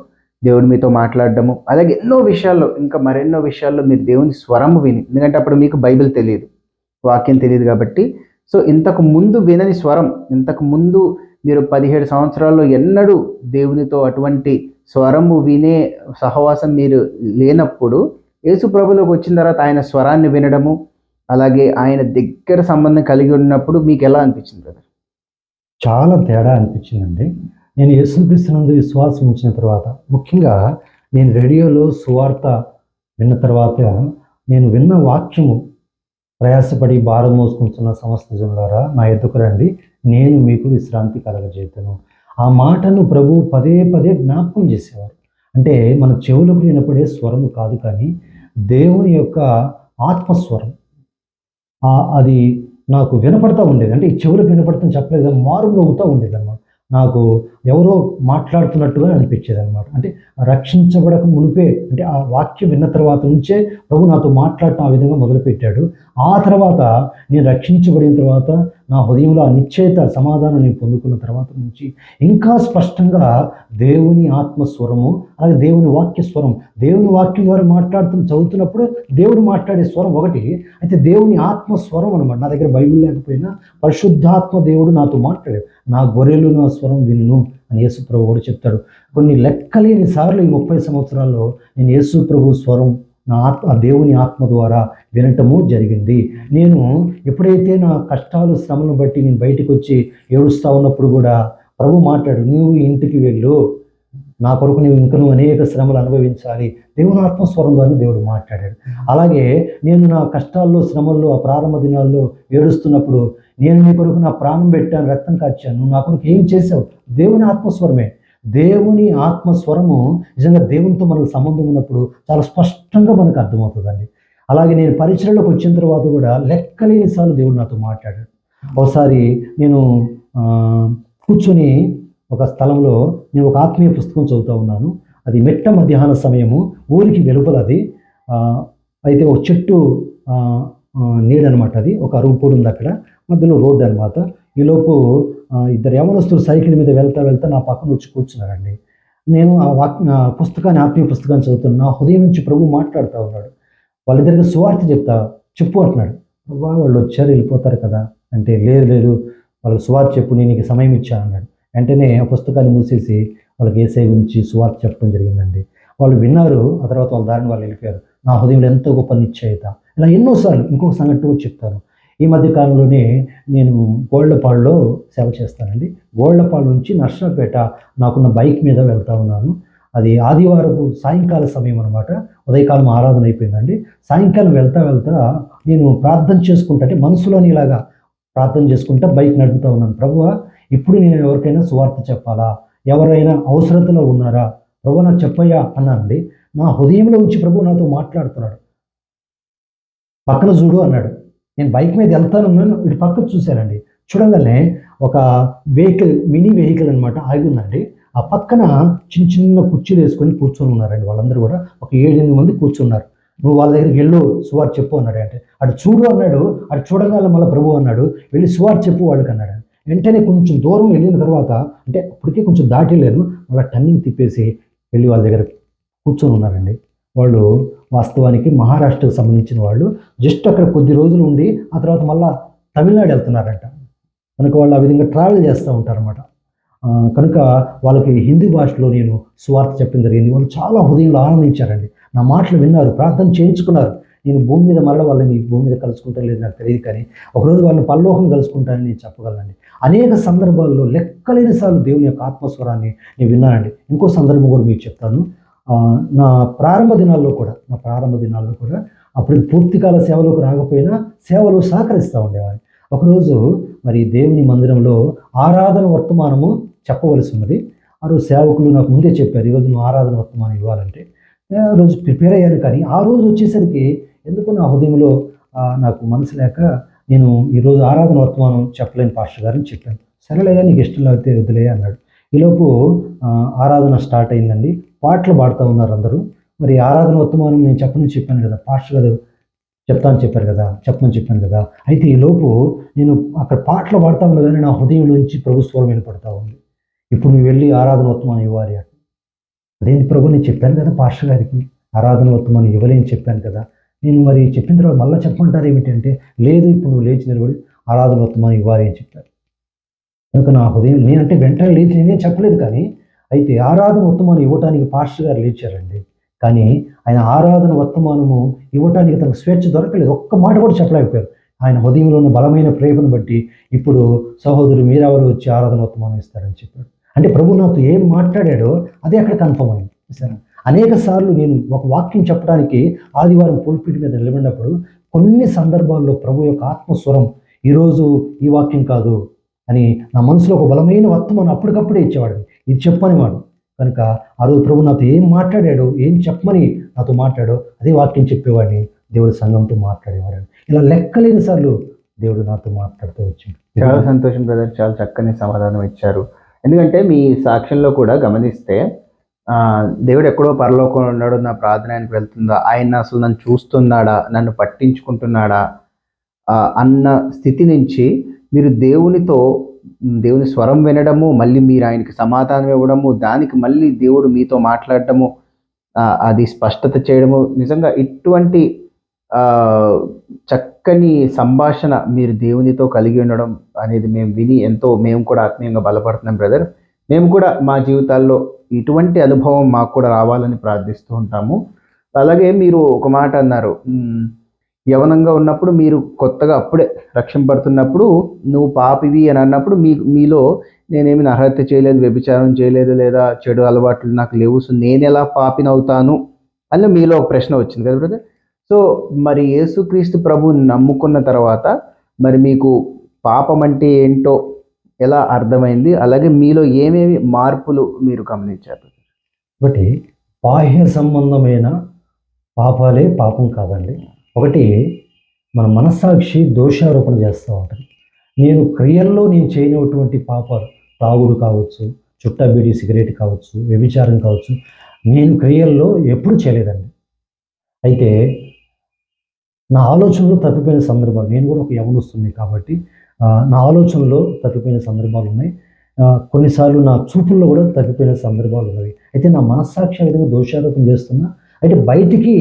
దేవుడు మీతో మాట్లాడడము, అలాగే ఎన్నో విషయాల్లో, ఇంకా మరెన్నో విషయాల్లో మీరు దేవుని స్వరము విని, ఎందుకంటే అప్పుడు మీకు బైబిల్ తెలియదు, వాక్యం తెలియదు కాబట్టి, సో ఇంతకు ముందు వినని స్వరం, ఇంతకు ముందు మీరు 17 సంవత్సరాల్లో ఎన్నడూ దేవునితో అటువంటి స్వరము వినే సహవాసం మీరు లేనప్పుడు యేసు ప్రభులోకి వచ్చిన తర్వాత ఆయన స్వరాన్ని వినడము, అలాగే ఆయన దగ్గర సంబంధం కలిగి ఉన్నప్పుడు మీకు ఎలా అనిపించింది బ్రదర్? చాలా తేడా అనిపించిందండి. నేను యేసుక్రీస్తునందు విశ్వాసం ఉంచిన తర్వాత, ముఖ్యంగా నేను రేడియోలో సువార్త విన్న తర్వాత, నేను విన్న వాక్యము, ప్రయాసపడి భారం మోసుకుంటున్న సమస్త జనులారా నా ఎద్దుకు రండి, నేను మీకు విశ్రాంతి కలగజేతును. ఆ మాటను ప్రభు పదే పదే జ్ఞాపకం చేసేవారు. అంటే మన చెవులకు వినపడే స్వరం కాదు, కానీ దేవుని యొక్క ఆత్మస్వరం అది నాకు వినపడతా ఉండేది. అంటే ఈ చెవులకు వినపడతాను చెప్పలేదు, మారుమ్రోగుతూ ఉండేది అనమాట. నాకు ఎవరో మాట్లాడుతున్నట్టుగా అనిపించేది అనమాట. అంటే రక్షించబడక మునిపే, అంటే ఆ వాక్యం విన్న తర్వాత నుంచే ప్రభు నాతో మాట్లాడటం ఆ విధంగా మొదలుపెట్టాడు. ఆ తర్వాత నేను రక్షించబడిన తర్వాత నా హృదయంలో ఆ నిశ్చయిత సమాధానం నేను పొందుకున్న తర్వాత నుంచి ఇంకా స్పష్టంగా దేవుని ఆత్మస్వరము, అలాగే దేవుని వాక్య స్వరం, దేవుని వాక్యం ద్వారా చదువుతున్నప్పుడు దేవుడు మాట్లాడే స్వరం ఒకటి, అయితే దేవుని ఆత్మస్వరం అనమాట. నా దగ్గర బైబిల్ లేకపోయినా పరిశుద్ధాత్మ దేవుడు నాతో మాట్లాడాడు. నా గొర్రెలు నా స్వరం వినును అని యేసు ప్రభు కూడా చెప్తాడు. కొన్ని లెక్కలేని సార్లు ఈ 30 సంవత్సరాల్లో నేను యేసు ప్రభు స్వరం ఆ దేవుని ఆత్మ ద్వారా వినటము జరిగింది. నేను ఎప్పుడైతే నా కష్టాలు శ్రమలను బట్టి నేను బయటకు వచ్చి ఏడుస్తూ ఉన్నప్పుడు కూడా ప్రభు మాట్లాడు, నువ్వు ఇంటికి వెళ్ళు, నా కొరకు నువ్వు అనేక శ్రమలు అనుభవించాలి. దేవుని ఆత్మస్వరం ద్వారా దేవుడు మాట్లాడాడు. అలాగే నేను నా కష్టాల్లో శ్రమల్లో ఆ ప్రారంభ దినాల్లో ఏడుస్తున్నప్పుడు, నేను నీ కొరకు నా ప్రాణం పెట్టాను, రక్తం కాచాను, నువ్వు నా కొరకు ఏం చేసావు? దేవుని ఆత్మస్వరమే. దేవుని ఆత్మస్వరము నిజంగా దేవునితో మనకు సంబంధం ఉన్నప్పుడు చాలా స్పష్టంగా మనకు అర్థమవుతుందండి. అలాగే నేను పరిచయలోకి వచ్చిన తర్వాత కూడా లెక్కలేని సార్లు దేవుడు నాతో మాట్లాడాడు. ఒకసారి నేను కూర్చొని ఒక స్థలంలో నేను ఒక ఆత్మీయ పుస్తకం చదువుతూ ఉన్నాను. అది మెట్ట మధ్యాహ్న సమయము, ఊరికి వెలుపలది. అయితే ఒక చెట్టు నీడనమాట, అది ఒక అరుగు పొడి ఉంది అక్కడ, మధ్యలో రోడ్డు అనమాట. ఈలోపు ఇద్దరు యవనస్తులు సైకిల్ మీద వెళ్తా నా పక్కన వచ్చి కూర్చున్నారండి. నేను ఆ ఆత్మీయ పుస్తకాన్ని చదువుతున్నాను. నా హృదయం నుంచి ప్రభు మాట్లాడుతూ ఉన్నాడు. వాళ్ళిద్దరికి సువార్త చెప్పు అంటున్నాడు. వాళ్ళు వచ్చారు, వెళ్ళిపోతారు కదా అంటే, లేదు వాళ్ళకి సువార్త చెప్పు, నేను నీకు సమయం ఇచ్చాను అన్నాడు. వెంటనే ఆ పుస్తకాన్ని మూసేసి వాళ్ళకి యేసయ్య గురించి సువార్త చెప్పడం జరిగిందండి. వాళ్ళు విన్నారు, ఆ తర్వాత వాళ్ళ దారిని వాళ్ళు వెళ్ళిపోయారు. నా హృదయంలో ఎంతో గొప్ప నిశ్చయిత. ఇలా ఎన్నోసార్లు. ఇంకొక సంఘటన కూడా చెప్తాను. ఈ మధ్య కాలంలోనే నేను గోళ్లపాడులో సేవ చేస్తానండి. గోళ్లపాడు నుంచి నర్సరావుపేట నాకున్న బైక్ మీద వెళ్తా ఉన్నాను. అది ఆదివారపు సాయంకాల సమయం అనమాట. ఉదయకాలం ఆరాధన అయిపోయిందండి. సాయంకాలం వెళ్తా నేను ప్రార్థన చేసుకుంటా, అంటే మనసులోని ఇలాగా ప్రార్థన చేసుకుంటా బైక్ నడుపుతూ ఉన్నాను. ప్రభువా, ఇప్పుడు నేను ఎవరికైనా సువార్త చెప్పాలా? ఎవరైనా అవసరతలో ఉన్నారా? ప్రభు నాకు చెప్పయ్యా అన్నానండి. నా హృదయంలో ఉంచి ప్రభు నాతో మాట్లాడుతున్నాడు. పక్కన చూడు అన్నాడు. నేను బైక్ మీద వెళ్తానున్నాను, ఇటు పక్కకు చూశానండి. చూడగానే ఒక వెహికల్, మినీ వెహికల్ అనమాట, ఆగి ఉందండి. ఆ పక్కన చిన్న కుర్చీలు వేసుకొని కూర్చొని ఉన్నారండి. వాళ్ళందరూ కూడా ఒక 7-8 మంది కూర్చున్నారు. నువ్వు వాళ్ళ దగ్గరికి వెళ్ళు, సువార్త చెప్పు అన్నాడు. అంటే అటు చూడు అన్నాడు. అటు చూడగానే మళ్ళీ ప్రభు అన్నాడు, వెళ్ళి సువార్త చెప్పు వాళ్ళకి అన్నాడు. వెంటనే కొంచెం దూరం వెళ్ళిన తర్వాత, అంటే అప్పటికే కొంచెం దాటిలేను, మళ్ళీ టర్నింగ్ తిప్పేసి వెళ్ళి వాళ్ళ దగ్గర కూర్చొని ఉన్నారండి. వాళ్ళు వాస్తవానికి మహారాష్ట్రకు సంబంధించిన వాళ్ళు. జస్ట్ అక్కడ కొద్ది రోజులు ఉండి ఆ తర్వాత మళ్ళీ తమిళనాడు వెళ్తున్నారంట. కనుక వాళ్ళు ఆ విధంగా ట్రావెల్ చేస్తూ ఉంటారన్నమాట. కనుక వాళ్ళకి హిందీ భాషలో నేను సువార్త చెప్పడం జరిగింది. వాళ్ళు చాలా హృదయంలో ఆనందించారండి. నా మాటలు విన్నారు, ప్రార్థన చేయించుకున్నారు. నేను భూమి మీద మరల వాళ్ళని భూమి మీద కలుసుకుంటాను లేదు నాకు తెలియదు, కానీ ఒకరోజు వాళ్ళని పరలోకం కలుసుకుంటానని నేను చెప్పగలనండి. అనేక సందర్భాల్లో లెక్కలేని సార్లు దేవుని యొక్క ఆత్మస్వరాన్ని నేను విన్నానండి. ఇంకో సందర్భం కూడా మీకు చెప్తాను. నా ప్రారంభ దినాల్లో కూడా అప్పుడు పూర్తికాల సేవలోకి రాకపోయినా సేవలు సహకరిస్తూ ఉండేవాడిని. ఒకరోజు మరి దేవుని మందిరంలో ఆరాధన వర్తమానము చెప్పవలసి ఉన్నది. ఆ రోజు సేవకులు నాకు ముందే చెప్పారు, ఈరోజు నువ్వు ఆరాధన వర్తమానం ఇవ్వాలంటే. ఆ రోజు ప్రిపేర్ అయ్యాను, కానీ ఆ రోజు వచ్చేసరికి ఎందుకు నా హృదయంలో నాకు మనసు లేక నేను ఈరోజు ఆరాధన వర్తమానం చెప్పలేను పాస్టర్ గారిని చెప్పాను. సరేలేగా, నీకు ఇష్టం లేకపోతే వదిలే అన్నాడు. ఈలోపు ఆరాధన స్టార్ట్ అయిందండి. పాటలు పాడుతూ ఉన్నారు అందరూ. మరి ఆరాధన వర్తమానం నేను చెప్పాను కదా, పాస్టర్ గారు చెప్తామని చెప్పారు కదా, చెప్పమని చెప్పాను కదా. అయితే ఈ లోపు నేను అక్కడ పాటలు పాడుతూ ఉండగానే నా హృదయంలోంచి ప్రభు స్వరం వినపడతా ఉంది. ఇప్పుడు నువ్వు వెళ్ళి ఆరాధన వర్తమానం ఇవ్వాలి అంటే, అదేంటి ప్రభు, నేను చెప్పాను కదా పాస్టర్ గారికి ఆరాధన వర్తమానం ఇవ్వలేని చెప్పాను కదా. నేను మరి చెప్పిన తర్వాత మళ్ళీ చెప్పమంటారు ఏమిటంటే, లేదు ఇప్పుడు నువ్వు లేచి నిలబడి ఆరాధన వర్తమానం ఇవ్వాలి అని చెప్పారు. కనుక నా హృదయం నేనంటే వెంటనే లేచి నేనేం చెప్పలేదు, కానీ అయితే ఆరాధన వర్తమానం ఇవ్వటానికి పాస్టర్ గారు లేచారండి. కానీ ఆయన ఆరాధన వర్తమానము ఇవ్వటానికి తనకు స్వేచ్ఛ దొరకలేదు. ఒక్క మాట కూడా చెప్పలేకపోయారు. ఆయన హృదయంలో ఉన్న బలమైన ప్రేమను బట్టి ఇప్పుడు సహోదరు మీరెవరు వచ్చి ఆరాధన వర్తమానం ఇస్తారని చెప్పాడు. అంటే ప్రభు నాతో ఏం మాట్లాడాడో అదే అక్కడ కన్ఫర్మ్ అయింది. సరే, అనేక సార్లు నేను ఒక వాక్యం చెప్పడానికి ఆదివారం పుల్పిట్ మీద నిలబడినప్పుడు కొన్ని సందర్భాల్లో ప్రభు యొక్క ఆత్మస్వరం ఈరోజు ఈ వాక్యం కాదు అని నా మనసులో ఒక బలమైన వర్తమానం అప్పటికప్పుడే ఇచ్చేవాడు. ఇది చెప్పని వాడు. కనుక ఆ రోజు ప్రభు నాతో ఏం మాట్లాడాడో, ఏం చెప్పమని నాతో మాట్లాడో అదే వాక్యం చెప్పేవాడిని. దేవుడు సంఘంతో మాట్లాడేవాడు. ఇలా లెక్కలేని సార్లు దేవుడు నాతో మాట్లాడుతూ వచ్చాడు. చాలా సంతోషం బ్రదర్, చాలా చక్కని సమాధానం ఇచ్చారు. ఎందుకంటే మీ సాక్ష్యంలో కూడా గమనిస్తే దేవుడు ఎక్కడో పరలోకంలో ఉన్నాడు, నా ప్రార్థన ఆయనకు వెళ్తుందా, ఆయన అసలు నన్ను చూస్తున్నాడా, నన్ను పట్టించుకుంటున్నాడా అన్న స్థితి నుంచి మీరు దేవుని స్వరం వినడము, మళ్ళీ మీరు ఆయనకి సమాధానం ఇవ్వడము, దానికి మళ్ళీ దేవుడు మీతో మాట్లాడటము, అది స్పష్టత చేయడము, నిజంగా ఇటువంటి చక్కని సంభాషణ మీరు దేవునితో కలిగి ఉండడం అనేది మేము కూడా ఆత్మీయంగా బలపడుతున్నాం బ్రదర్. మేము కూడా మా జీవితాల్లో ఇటువంటి అనుభవం మాకు కూడా రావాలని ప్రార్థిస్తూ ఉంటాము. అలాగే మీరు ఒక మాట అన్నారు, యవనంగా ఉన్నప్పుడు మీరు కొత్తగా అప్పుడే రక్షింపడుతున్నప్పుడు నువ్వు పాపివి అని అన్నప్పుడు మీలో నేనేమి అర్హత చేయలేదు, వ్యభిచారం చేయలేదు, లేదా చెడు అలవాట్లు నాకు లేవు, సో నేను ఎలా పాపినవుతాను అని మీలో ఒక ప్రశ్న వచ్చింది కదా బ్రదర్. సో మరి యేసుక్రీస్తు ప్రభువుని నమ్ముకున్న తర్వాత మరి మీకు పాపం అంటే ఏంటో ఎలా అర్థమైంది, అలాగే మీలో ఏమేమి మార్పులు మీరు గమనించారు? ఒకటి, బాహ్య సంబంధమైన పాపాలే పాపం కాదండి. ఒకటి, మన మనస్సాక్షి దోషారోపణ చేస్తూ ఉంటుంది. నేను క్రియల్లో నేను చేయనటువంటి పాపాలు, తాగుడు కావచ్చు, చుట్టా బీడీ సిగరెట్ కావచ్చు, వ్యభిచారం కావచ్చు, నేను క్రియల్లో ఎప్పుడు చేయలేదండి. అయితే నా ఆలోచనలో తప్పిపోయిన సందర్భాలు, నేను కూడా ఒక యవనస్తుని కాబట్టి నా ఆలోచనలో తప్పిపోయిన సందర్భాలు ఉన్నాయి. కొన్నిసార్లు నా చూపుల్లో కూడా తప్పిపోయిన సందర్భాలు ఉన్నవి. అయితే నా మనస్సాక్షి విధంగా దోషారోపణ చేస్తున్నా. అయితే బయటికి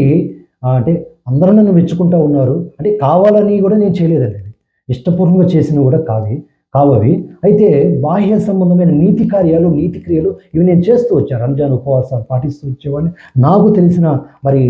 అంటే అందరూ నన్ను మెచ్చుకుంటూ ఉన్నారు, అంటే కావాలని కూడా నేను చేయలేదండి. ఇష్టపూర్వకంగా చేసినవి కూడా కావవి. అయితే బాహ్య సంబంధమైన నీతి కార్యాలు, నీతి క్రియలు ఇవి నేను చేస్తూ వచ్చాను. రంజాన్ ఉపవాసాలు పాటిస్తూ వచ్చేవాడిని, నాకు తెలిసిన మరి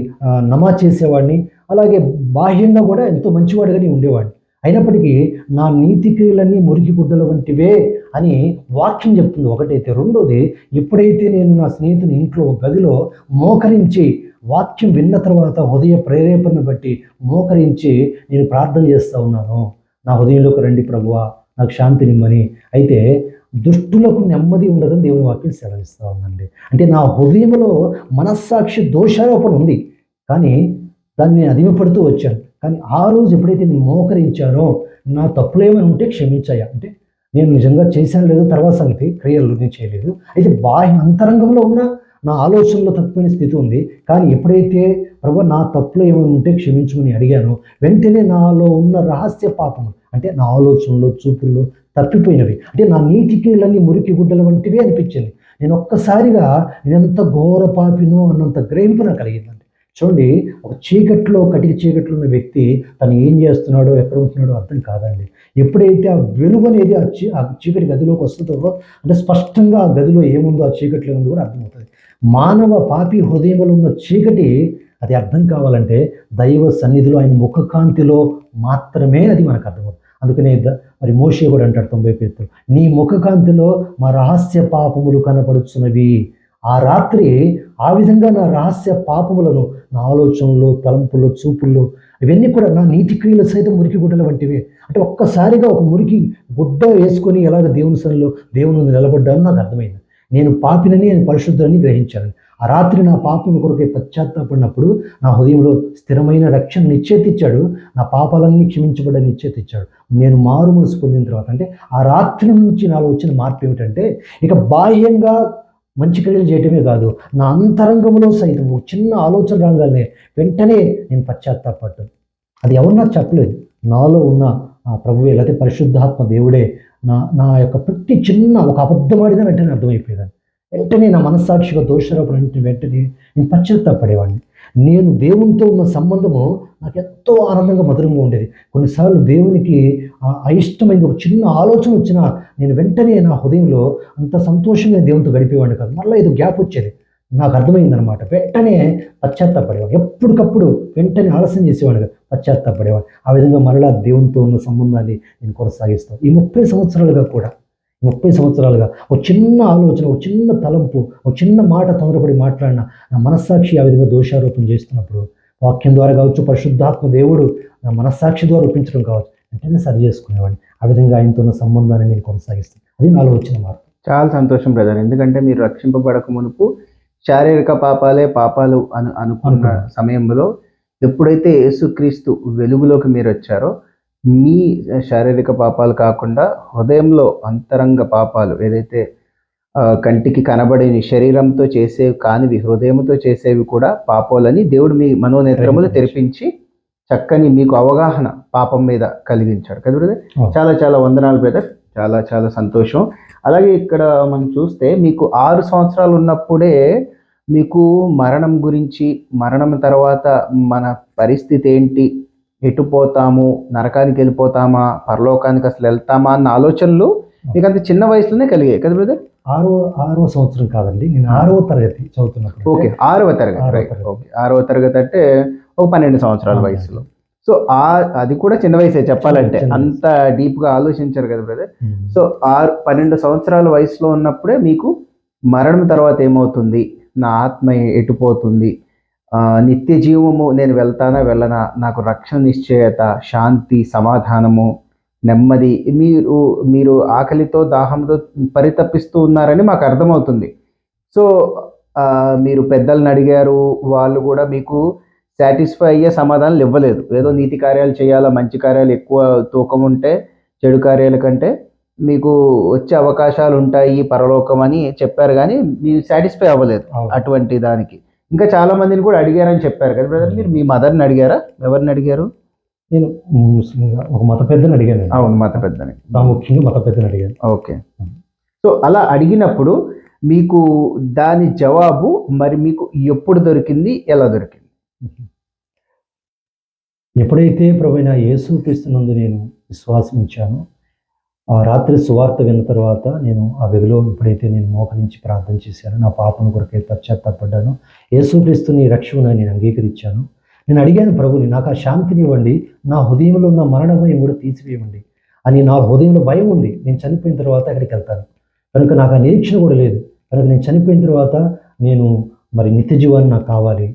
నమాజ్ చేసేవాడిని, అలాగే బాహ్యంగా కూడా ఎంతో మంచివాడిగానే ఉండేవాడిని. అయినప్పటికీ నా నీతి క్రియలన్నీ మురికి గుడ్డల వంటివే అని వాక్యం చెప్తుంది. ఒకటైతే, రెండోది, ఎప్పుడైతే నేను నా స్నేహితుని ఇంట్లో గదిలో మోకరించి వాక్యం విన్న తర్వాత హృదయ ప్రేరేపణను బట్టి మోకరించి నేను ప్రార్థన చేస్తూ ఉన్నాను, నా హృదయంలోకి రండి ప్రభువా, నాకు శాంతినిమ్మని. అయితే దుష్టులకు నెమ్మది ఉండదని దేవుని వాక్యం సెలవిస్తూ ఉందండి. అంటే నా హృదయంలో మనస్సాక్షి దోషారోపణ ఉంది, కానీ దాన్ని అదిమపడుతూ వచ్చాను. కానీ ఆ రోజు ఎప్పుడైతే నేను మోకరించానో, నా తప్పులు ఏమైనా ఉంటే క్షమించాయా, అంటే నేను నిజంగా చేశాను లేదు తర్వాత సంగతి, క్రియలు నేను చేయలేదు. అయితే బాహ్య అంతరంగంలో ఉన్న నా ఆలోచనలో తప్పిపోయిన స్థితి ఉంది. కానీ ఎప్పుడైతే ప్రభు నా తప్పులు ఏమైనా ఉంటే క్షమించమని అడిగానో, వెంటనే నాలో ఉన్న రహస్య పాపము, అంటే నా ఆలోచనలో చూపుల్లో తప్పిపోయినవి, అంటే నా నీతి క్రియలన్నీ మురికి గుడ్డల వంటివి అనిపించింది. నేను ఒక్కసారిగా నేనెంత ఘోర పాపినో అన్నంత గ్రహింపు కలిగిందండి. చూడండి, ఒక కటిక చీకట్లో ఉన్న వ్యక్తి తను ఏం చేస్తున్నాడో, ఎక్కడ ఉంటున్నాడో అర్థం కాదండి. ఎప్పుడైతే ఆ వెలుగు అనేది ఆ చీకటి గదిలోకి వస్తుందో, అంటే స్పష్టంగా ఆ గదిలో ఏముందో, ఆ చీకట్లో ఉందో కూడా అర్థమవుతుంది. మానవ పాపి హృదయంలో ఉన్న చీకటి అది అర్థం కావాలంటే దైవ సన్నిధిలో, ఆయన ముఖకాంతిలో మాత్రమే అది మనకు అర్థమవుతుంది. అందుకనే మరి మోషే కూడా అంటాడు 90 నీ ముఖకాంతిలో మా రహస్య పాపములు కనపడుచున్నవి. ఆ రాత్రి ఆ విధంగా నా రహస్య పాపములను, నా ఆలోచనలు, తలంపులు, చూపుల్లో ఇవన్నీ కూడా నా నీతి క్రియలు సైతం మురికి గుడ్డల వంటివి. అంటే ఒక్కసారిగా ఒక మురికి గుడ్డ వేసుకొని ఎలాగ దేవుని సన్నిధిలో దేవుని నిలబడ్డాను నాకు అర్థమైంది. నేను పాపినని, నేను పరిశుద్ధులని గ్రహించాను. ఆ రాత్రి నా పాపం కొరకై పశ్చాత్తాపడినప్పుడు నా హృదయంలో స్థిరమైన రక్షణ నిశ్చయితిచ్చాడు. నా పాపాలన్నీ క్షమించబడ్డ నిశ్చయితిచ్చాడు. నేను మారు మనసు పొందిన తర్వాత, అంటే ఆ రాత్రి నుంచి నాలో వచ్చిన మార్పు ఏమిటంటే, ఇక బాహ్యంగా మంచి క్రియలు చేయటమే కాదు, నా అంతరంగంలో సైతం ఒక చిన్న ఆలోచన రాగానే వెంటనే నేను పశ్చాత్తాపడ్డం. అది ఎవరు నాకు చెప్పలేదు, నాలో ఉన్న ఆ ప్రభువే లేకపోతే పరిశుద్ధాత్మ దేవుడే నా నా యొక్క ప్రతి చిన్న ఒక అబద్ధమాడినా వెంటనే అర్థమైపోయేదాన్ని. వెంటనే నా మనస్సాక్షిగా దోషారోపణ వెంటనే నేను పశ్చాత్తాపడేవాడిని. నేను దేవునితో ఉన్న సంబంధము నాకు ఎంతో ఆనందంగా మధురంగా ఉండేది. కొన్నిసార్లు దేవునికి అయిష్టమైంది ఒక చిన్న ఆలోచన వచ్చినా నేను వెంటనే నా హృదయంలో అంత సంతోషంగా దేవునితో గడిపేవాడిని కాదు. మళ్ళీ ఇది గ్యాప్ వచ్చేది, నాకు అర్థమైందనమాట. వెంటనే పశ్చాత్తాపడేవాడు, ఎప్పటికప్పుడు వెంటనే ఆలస్యం చేసేవాడిని కాదు, పశ్చాత్తాపడేవాడు. ఆ విధంగా మరలా దేవునితో ఉన్న సంబంధాన్ని నేను కొనసాగిస్తాను. ఈ 30 సంవత్సరాలుగా కూడా 30 సంవత్సరాలుగా ఒక చిన్న ఆలోచన, ఒక చిన్న తలంపు, ఒక చిన్న మాట తొందరపడి మాట్లాడిన నా మనస్సాక్షి ఆ విధంగా దోషారోపణ చేస్తున్నప్పుడు వాక్యం ద్వారా కావచ్చు, పరిశుద్ధాత్మ దేవుడు నా మనస్సాక్షి ద్వారా ఒప్పించడం కావచ్చు, వెంటనే సరి చేసుకునేవాడిని. ఆ విధంగా ఆయనతో ఉన్న సంబంధాన్ని నేను కొనసాగిస్తాను. అది నాలో వచ్చిన మార్పు. చాలా సంతోషం బ్రదర్. ఎందుకంటే మీరు రక్షింపబడక మునుపు శారీరక పాపాలే పాపాలు అనుకున్న సమయంలో ఎప్పుడైతే యేసుక్రీస్తు వెలుగులోకి మీరు వచ్చారో మీ శారీరక పాపాలు కాకుండా హృదయంలో అంతరంగ పాపాలు ఏదైతే కంటికి కనబడేవి, శరీరంతో చేసేవి కానివి హృదయంతో చేసేవి కూడా పాపాలని దేవుడు మీ మనోనేత్రములు తెరిపించి చక్కని మీకు అవగాహన పాపం మీద కలిగించాడు కదా బ్రదర్. చాలా చాలా వందనాలు బ్రదర్, చాలా చాలా సంతోషం. అలాగే ఇక్కడ మనం చూస్తే మీకు 6 సంవత్సరాలు ఉన్నప్పుడే మీకు మరణం గురించి, మరణం తర్వాత మన పరిస్థితి ఏంటి, ఎటు పోతాము, నరకానికి వెళ్ళిపోతామా, పరలోకానికి అసలు వెళ్తామా అన్న ఆలోచనలు మీకు అంత చిన్న వయసులోనే కలిగాయి కదా బ్రదర్. 6వ సంవత్సరం కాదండి, నేను 6వ తరగతి చదువుతున్నప్పుడు. ఓకే, 6వ తరగతి రైట్. ఓకే, 6వ తరగతి అంటే ఒక 12 సంవత్సరాల వయసులో. సో అది కూడా చిన్న వయసే చెప్పాలంటే, అంత డీప్గా ఆలోచించారు కదా బ్రదర్. సో 12 సంవత్సరాల వయసులో ఉన్నప్పుడే మీకు మరణం తర్వాత ఏమవుతుంది, నా ఆత్మ ఎటుపోతుంది, నిత్య జీవము నేను వెళ్తానా వెళ్ళనా, నాకు రక్షణ నిశ్చయత, శాంతి, సమాధానము, నెమ్మది, మీరు ఆకలితో దాహంతో పరితపిస్తూ ఉన్నారని మాకు అర్థమవుతుంది. సో మీరు పెద్దలను అడిగారు, వాళ్ళు కూడా మీకు సాటిస్ఫై అయ్యే సమాధానాలు ఇవ్వలేదు. ఏదో నీతి కార్యాలు చేయాలా, మంచి కార్యాలు ఎక్కువ తూకం ఉంటే చెడు కార్యాల కంటే మీకు వచ్చే అవకాశాలు ఉంటాయి పరలోకం అని చెప్పారు, కానీ మీరు సాటిస్ఫై అవ్వలేదు అటువంటి దానికి. ఇంకా చాలా మందిని కూడా అడిగారని చెప్పారు కదా బ్రదర్. మీరు మీ మదర్ని అడిగారా, ఎవరిని అడిగారు? నేను ముస్లింగా ఒక మత పెద్దని అడిగాను. అవును, మత పెద్దని, ముఖ్యంగా మత పెద్దని అడిగాను. ఓకే. సో అలా అడిగినప్పుడు మీకు దాని జవాబు మరి మీకు ఎప్పుడు దొరికింది, ఎలా దొరికింది? ఎప్పుడైతే ప్రభువైన యేసుక్రీస్తునందు నేను విశ్వాసం ఉంచానో, ఆ రాత్రి సువార్త విన్న తర్వాత నేను ఆ గదిలో ఎప్పుడైతే నేను మోకరించి ప్రార్థన చేశానో, నా పాపను కొరకే పశ్చాత్తాపడ్డాను, యేసుక్రీస్తుని రక్షకునిగా నేను అంగీకరించాను. నేను అడిగాను, ప్రభుని నాకు ఆ శాంతిని ఇవ్వండి, నా హృదయంలో ఉన్న మరణ భయం కూడా తీసివేయండి అని. నా హృదయంలో భయం ఉంది, నేను చనిపోయిన తర్వాత అక్కడికి వెళ్తాను కనుక నాకు ఆ నిరీక్షణ కూడా లేదు, కనుక నేను చనిపోయిన తర్వాత నేను మరి నిత్య జీవాన్ని నాకు కావాలి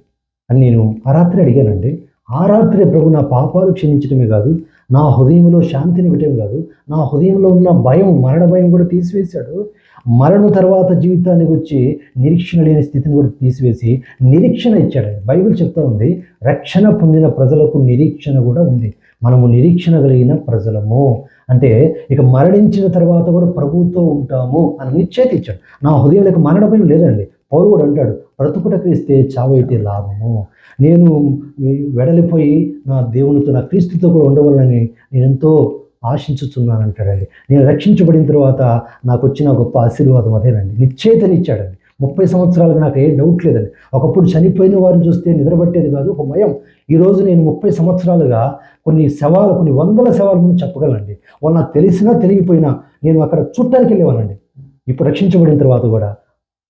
అని నేను ఆ రాత్రి అడిగానండి. ఆ రాత్రి ప్రభు నా పాపాలు క్షమించడమే కాదు, నా హృదయంలో శాంతిని ఇవ్వటం కాదు, నా హృదయంలో ఉన్న భయం, మరణ భయం కూడా తీసివేశాడు. మరణం తర్వాత జీవితానికి వచ్చి నిరీక్షణ లేని స్థితిని కూడా తీసివేసి నిరీక్షణ ఇచ్చాడు. బైబిల్ చెప్తా ఉంది, రక్షణ పొందిన ప్రజలకు నిరీక్షణ కూడా ఉంది. మనము నిరీక్షణ కలిగిన ప్రజలము అంటే ఇక మరణించిన తర్వాత కూడా ప్రభువుతో ఉంటాము అని నిశ్చయిత ఇచ్చాడు. నా హృదయంలో మరణ భయం లేదండి. పౌలు కూడా అంటాడు, బ్రతుకుట క్రీస్తే చావైతే లాభము. నేను వెడలిపోయి నా దేవునితో, నా క్రీస్తుతో కూడా ఉండవాలని నేను ఎంతో ఆశించుతున్నాను అంటాడండి. నేను రక్షించబడిన తర్వాత నాకు వచ్చిన గొప్ప ఆశీర్వాదం అదేనండి, నిశ్చయితనిచ్చాడండి. 30 సంవత్సరాలకు నాకు ఏ డౌట్ లేదండి. ఒకప్పుడు చనిపోయిన వారిని చూస్తే నిద్రపట్టేది కాదు, ఒక భయం. ఈరోజు నేను 30 సంవత్సరాలుగా కొన్ని వందల శవాల ముందు చెప్పగలండి. వాళ్ళు నాకు తెలిసినా తెలియపోయినా నేను అక్కడ చూడటానికి వెళ్ళేవానండి. ఇప్పుడు రక్షించబడిన తర్వాత కూడా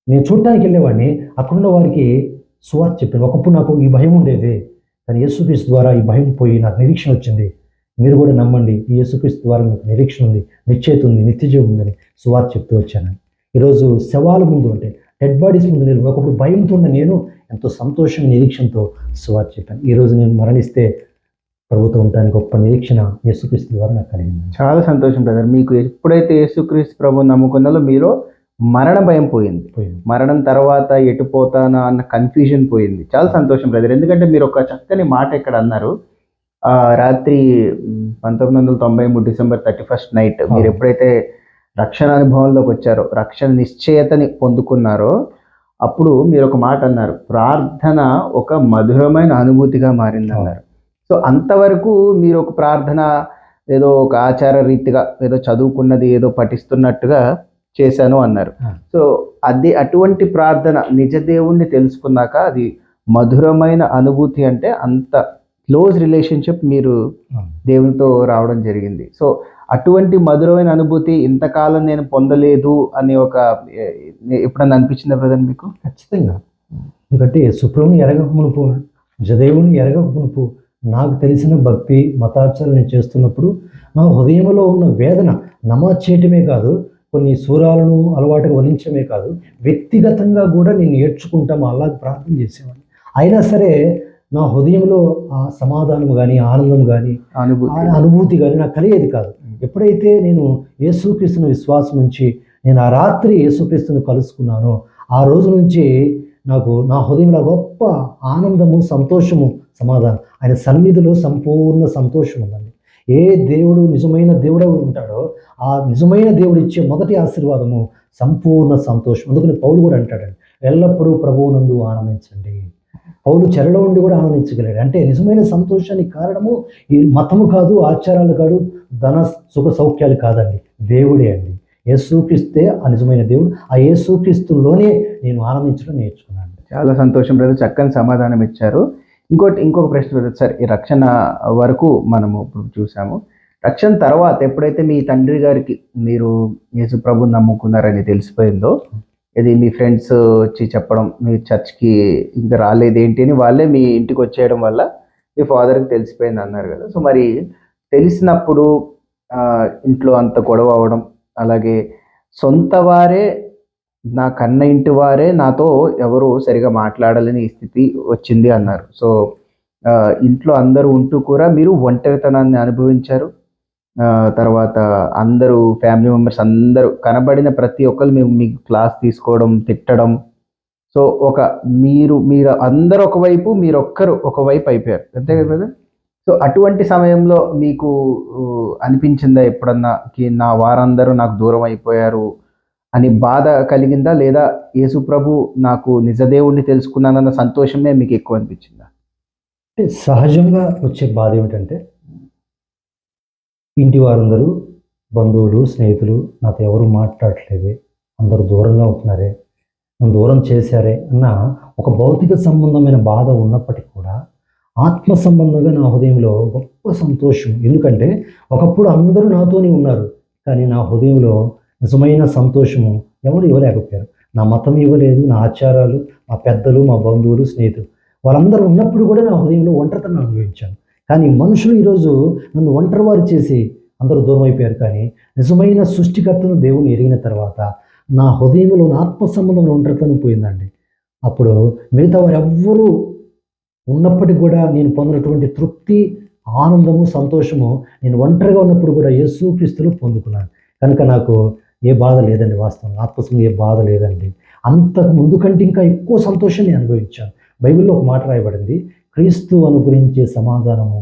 నేను చూడటానికి వెళ్ళేవాడిని, అక్కడున్న వారికి సువార్త చెప్పాను. ఒకప్పుడు నాకు ఈ భయం ఉండేది, కానీ యేసుక్రీస్తు ద్వారా ఈ భయం పోయి నాకు నిరీక్షణ వచ్చింది. మీరు కూడా నమ్మండి, ఈ యేసుక్రీస్తు ద్వారా మీకు నిరీక్షణ ఉంది, నిశ్చయిత ఉంది, నిత్యజీవం ఉందని సువార్త చెప్తూ వచ్చాను. ఈరోజు శవాల ముందు అంటే డెడ్ బాడీస్ ముందు నేను ఒకప్పుడు భయంతో ఉన్న నేను ఎంతో సంతోషంగా నిరీక్షణతో సువార్త చెప్పాను. ఈరోజు నేను మరణిస్తే ప్రభుత్వం ఉండడానికి గొప్ప నిరీక్షణ యేసుక్రీస్తు ద్వారా నాకు కలిగింది. చాలా సంతోషం బ్రదర్. మీకు ఎప్పుడైతే యేసుక్రీస్తు ప్రభువుని నమ్ముకున్నారో మీలో మరణ భయం పోయింది, మరణం తర్వాత ఎటు పోతానా అన్న కన్ఫ్యూజన్ పోయింది. చాలా సంతోషం బ్రదర్. ఎందుకంటే మీరు ఒక చక్కని మాట ఇక్కడ అన్నారు, రాత్రి 1993 డిసెంబర్ 31 నైట్ మీరు ఎప్పుడైతే రక్షణ అనుభవంలోకి వచ్చారో, రక్షణ నిశ్చయతని పొందుకున్నారో, అప్పుడు మీరు ఒక మాట అన్నారు, ప్రార్థన ఒక మధురమైన అనుభూతిగా మారిందన్నారు. సో అంతవరకు మీరు ఒక ప్రార్థన ఏదో ఒక ఆచార రీతిగా ఏదో చదువుకున్నది ఏదో పఠిస్తున్నట్టుగా చేశాను అన్నారు. సో అది అటువంటి ప్రార్థన నిజ దేవుణ్ణి తెలుసుకున్నాక అది మధురమైన అనుభూతి, అంటే అంత క్లోజ్ రిలేషన్షిప్ మీరు దేవునితో రావడం జరిగింది. సో అటువంటి మధురమైన అనుభూతి ఇంతకాలం నేను పొందలేదు అని ఒక ఎప్పుడన్నా అనిపించిందా బ్రదర్ మీకు? ఖచ్చితంగా. ఎందుకంటే సుప్రభుని ఎరగక మునుపు, నిజదేవుని ఎరగక మునుపు నాకు తెలిసిన భక్తి మతాచారాలు నేను చేస్తున్నప్పుడు నా హృదయంలో ఉన్న వేదన నమాజ్ చేయటమే కాదు, కొన్ని సూరాలను అలవాటుగా వలించడమే కాదు, వ్యక్తిగతంగా కూడా నేను ఏడ్చుకుంటాము, అలాగే ప్రార్థన చేసేవాడిని. అయినా సరే నా హృదయంలో ఆ సమాధానం కానీ ఆనందం కానీ అనుభూతి కానీ నాకు కలిగేది కాదు. ఎప్పుడైతే నేను యేసుక్రీస్తుని విశ్వాసం నుంచి నేను ఆ రాత్రి యేసుక్రీస్తుని కలుసుకున్నానో ఆ రోజు నుంచి నాకు నా హృదయంలో గొప్ప ఆనందము, సంతోషము, సమాధానం, ఆయన సన్నిధిలో సంపూర్ణ సంతోషం ఉందండి. ఏ దేవుడు నిజమైన దేవుడు ఉంటాడో ఆ నిజమైన దేవుడు ఇచ్చే మొదటి ఆశీర్వాదము సంపూర్ణ సంతోషం. అందుకని పౌలు కూడా అంటాడండి, ఎల్లప్పుడూ ప్రభువునందు ఆనందించండి. పౌలు చెరలో ఉండి కూడా ఆనందించగలిగాడు. అంటే నిజమైన సంతోషానికి కారణము ఈ మతము కాదు, ఆచారాలు కాదు, ధన సుఖ సౌఖ్యాలు కాదండి, దేవుడే అండి. యేసుక్రీస్తే ఆ నిజమైన దేవుడు. ఆ యేసుక్రీస్తులోనే నేను ఆనందించడం నేర్చుకున్నాను. చాలా సంతోషం బ్రదర్, చక్కని సమాధానం ఇచ్చారు. ఇంకొక ప్రశ్న బ్రదర్, సార్ ఈ రక్షణ వరకు మనము ఇప్పుడు చూసాము, రక్షణ తర్వాత ఎప్పుడైతే మీ తండ్రి గారికి మీరు యేసు ప్రభుని నమ్ముకున్నారని తెలిసిపోయిందో, ఇది మీ ఫ్రెండ్స్ వచ్చి చెప్పడం, మీ చర్చ్కి ఇంకా రాలేదు ఏంటి అని వాళ్ళే మీ ఇంటికి వచ్చేయడం వల్ల మీ ఫాదర్కి తెలిసిపోయింది అన్నారు కదా. సో మరి తెలిసినప్పుడు ఇంట్లో అంత గొడవ అవడం, అలాగే సొంత వారే, నా కన్న ఇంటి వారే నాతో ఎవరు సరిగా మాట్లాడాలని ఈ స్థితి వచ్చింది అన్నారు. సో ఇంట్లో అందరూ ఉంటూ కూడా మీరు ఒంటరితనాన్ని అనుభవించారు. తర్వాత అందరూ ఫ్యామిలీ మెంబర్స్ అందరూ కనబడిన ప్రతి ఒక్కరు మీకు క్లాస్ తీసుకోవడం, తిట్టడం. సో మీరు అందరూ ఒకవైపు, మీరొక్కరు ఒకవైపు అయిపోయారు, అంతే కదా. సో అటువంటి సమయంలో మీకు అనిపించిందా ఎప్పుడన్నా నా వారందరూ నాకు దూరం అయిపోయారు అని బాధ కలిగిందా, లేదా యేసు ప్రభు నాకు నిజదేవుణ్ణి తెలుసుకున్నానన్న సంతోషమే మీకు ఎక్కువ అనిపించిందా? అంటే సహజంగా వచ్చే బాధ ఏమిటంటే, ఇంటి వారందరూ, బంధువులు, స్నేహితులు నాతో ఎవరు మాట్లాడట్లేదే, అందరూ దూరంగా ఉంటున్నారే, నన్ను దూరం చేశారే అన్న ఒక భౌతిక సంబంధమైన బాధ ఉన్నప్పటికీ కూడా ఆత్మ సంబంధంగా నా హృదయంలో గొప్ప సంతోషం. ఎందుకంటే ఒకప్పుడు అందరూ నాతోనే ఉన్నారు, కానీ నా హృదయంలో నిజమైన సంతోషము ఎవరు ఇవ్వలేకపోయారు. నా మతం ఇవ్వలేదు, నా ఆచారాలు, మా పెద్దలు, మా బంధువులు, స్నేహితులు వాళ్ళందరూ ఉన్నప్పుడు కూడా నా హృదయంలో ఒంటరితనం అనుభవించాను. కానీ మనుషులు ఈరోజు నన్ను ఒంటరివారు చేసి అందరూ దూరం అయిపోయారు. కానీ నిజమైన సృష్టికర్తను దేవుని ఎరిగిన తర్వాత నా హృదయంలో నా ఆత్మ సంబంధంలో ఒంటరితనం పోయిందండి. అప్పుడు మిగతా వారు ఎవ్వరూ ఉన్నప్పటికీ కూడా నేను పొందినటువంటి తృప్తి, ఆనందము, సంతోషము నేను ఒంటరిగా ఉన్నప్పుడు కూడా యేసుక్రీస్తులో పొందుకున్నాను. కనుక నాకు ఏ బాధ లేదండి, వాస్తవం ఆత్మసం ఏ బాధ లేదండి. అంతకు ముందు కంటే ఇంకా ఎక్కువ సంతోషాన్ని అనుభవించాను. బైబిల్లో ఒక మాట రాయబడింది, క్రీస్తు అనుగ్రహించే సమాధానము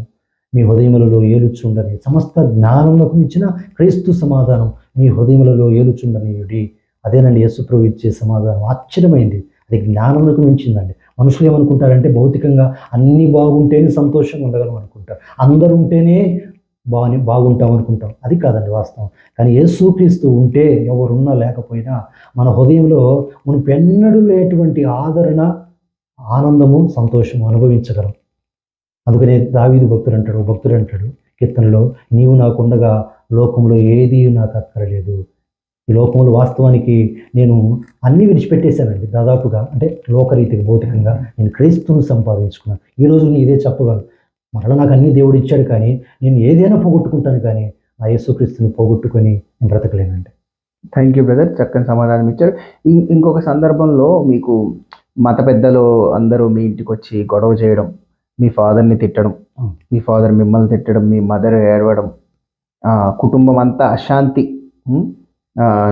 మీ హృదయములలో ఏలుచుండని, సమస్త జ్ఞానములకు ఇచ్చిన క్రీస్తు సమాధానం మీ హృదయములలో ఏలుచుండనియుడి. అదేనండి యేసు ప్రభు ఇచ్చే సమాధానం. ఆశ్చర్యమైంది, అది జ్ఞానములకు మించిందండి. మనుషులు ఏమనుకుంటారంటే భౌతికంగా అన్నీ బాగుంటేనే సంతోషంగా ఉండగలం అనుకుంటారు, అందరూ ఉంటేనే బాగుంటాం అనుకుంటాం. అది కాదండి వాస్తవం. కానీ యేసుక్రీస్తు ఉంటే ఎవరున్నా లేకపోయినా మన హృదయంలో మునుపెన్నడూ లేటువంటి ఆదరణ, ఆనందము, సంతోషము అనుభవించగలం. అందుకనే దావీదు భక్తుడు అంటాడు కీర్తనలో, నీవు నాకుండగా లోకంలో ఏది నాకు అక్కరలేదు. ఈ లోకంలో వాస్తవానికి నేను అన్నీ విడిచిపెట్టేశానండి దాదాపుగా, అంటే లోకరీతిగా భౌతికంగా నేను క్రీస్తును సంపాదించుకున్నాను. ఈరోజు నేను ఇదే చెప్పగలను, మరలా నాకు అన్ని దేవుడు ఇచ్చాడు, కానీ నేను ఏదైనా పోగొట్టుకుంటాను, కానీ నా యేసుక్రీస్తుని పోగొట్టుకొని నేను బ్రతకలేనండి. థ్యాంక్ యూ బ్రదర్, చక్కని సమాధానం ఇచ్చారు. ఇంకొక సందర్భంలో మీకు మత పెద్దలు అందరూ మీ ఇంటికి వచ్చి గొడవ చేయడం, మీ ఫాదర్ని తిట్టడం, మీ ఫాదర్ మిమ్మల్ని తిట్టడం, మీ మదర్ ఏడవడం, కుటుంబం అంతా అశాంతి,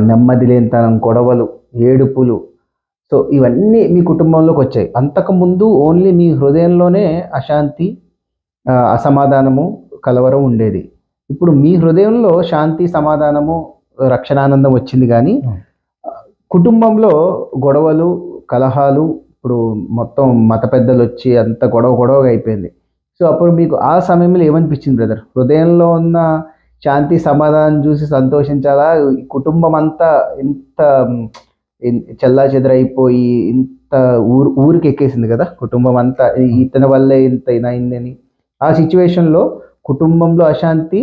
నెమ్మది లేనితనం, గొడవలు, ఏడుపులు, సో ఇవన్నీ మీ కుటుంబంలోకి వచ్చాయి. అంతకుముందు ఓన్లీ మీ హృదయంలోనే అశాంతి, అసమాధానము, కలవరం ఉండేది. ఇప్పుడు మీ హృదయంలో శాంతి, సమాధానము, రక్షణానందం వచ్చింది, కానీ కుటుంబంలో గొడవలు, కలహాలు, ఇప్పుడు మొత్తం మత పెద్దలు వచ్చి అంత గొడవగా అయిపోయింది. సో అప్పుడు మీకు ఆ సమయంలో ఏమనిపించింది బ్రదర్? హృదయంలో ఉన్న శాంతి సమాధానం చూసి సంతోషించాలా? కుటుంబం అంతా ఇంత చెల్లా చెదరైపోయి ఇంత ఊరికి ఎక్కేసింది కదా కుటుంబం అంతా, ఇతని వల్లే ఇంత ఇదైందని. ఆ సిచ్యువేషన్లో కుటుంబంలో అశాంతి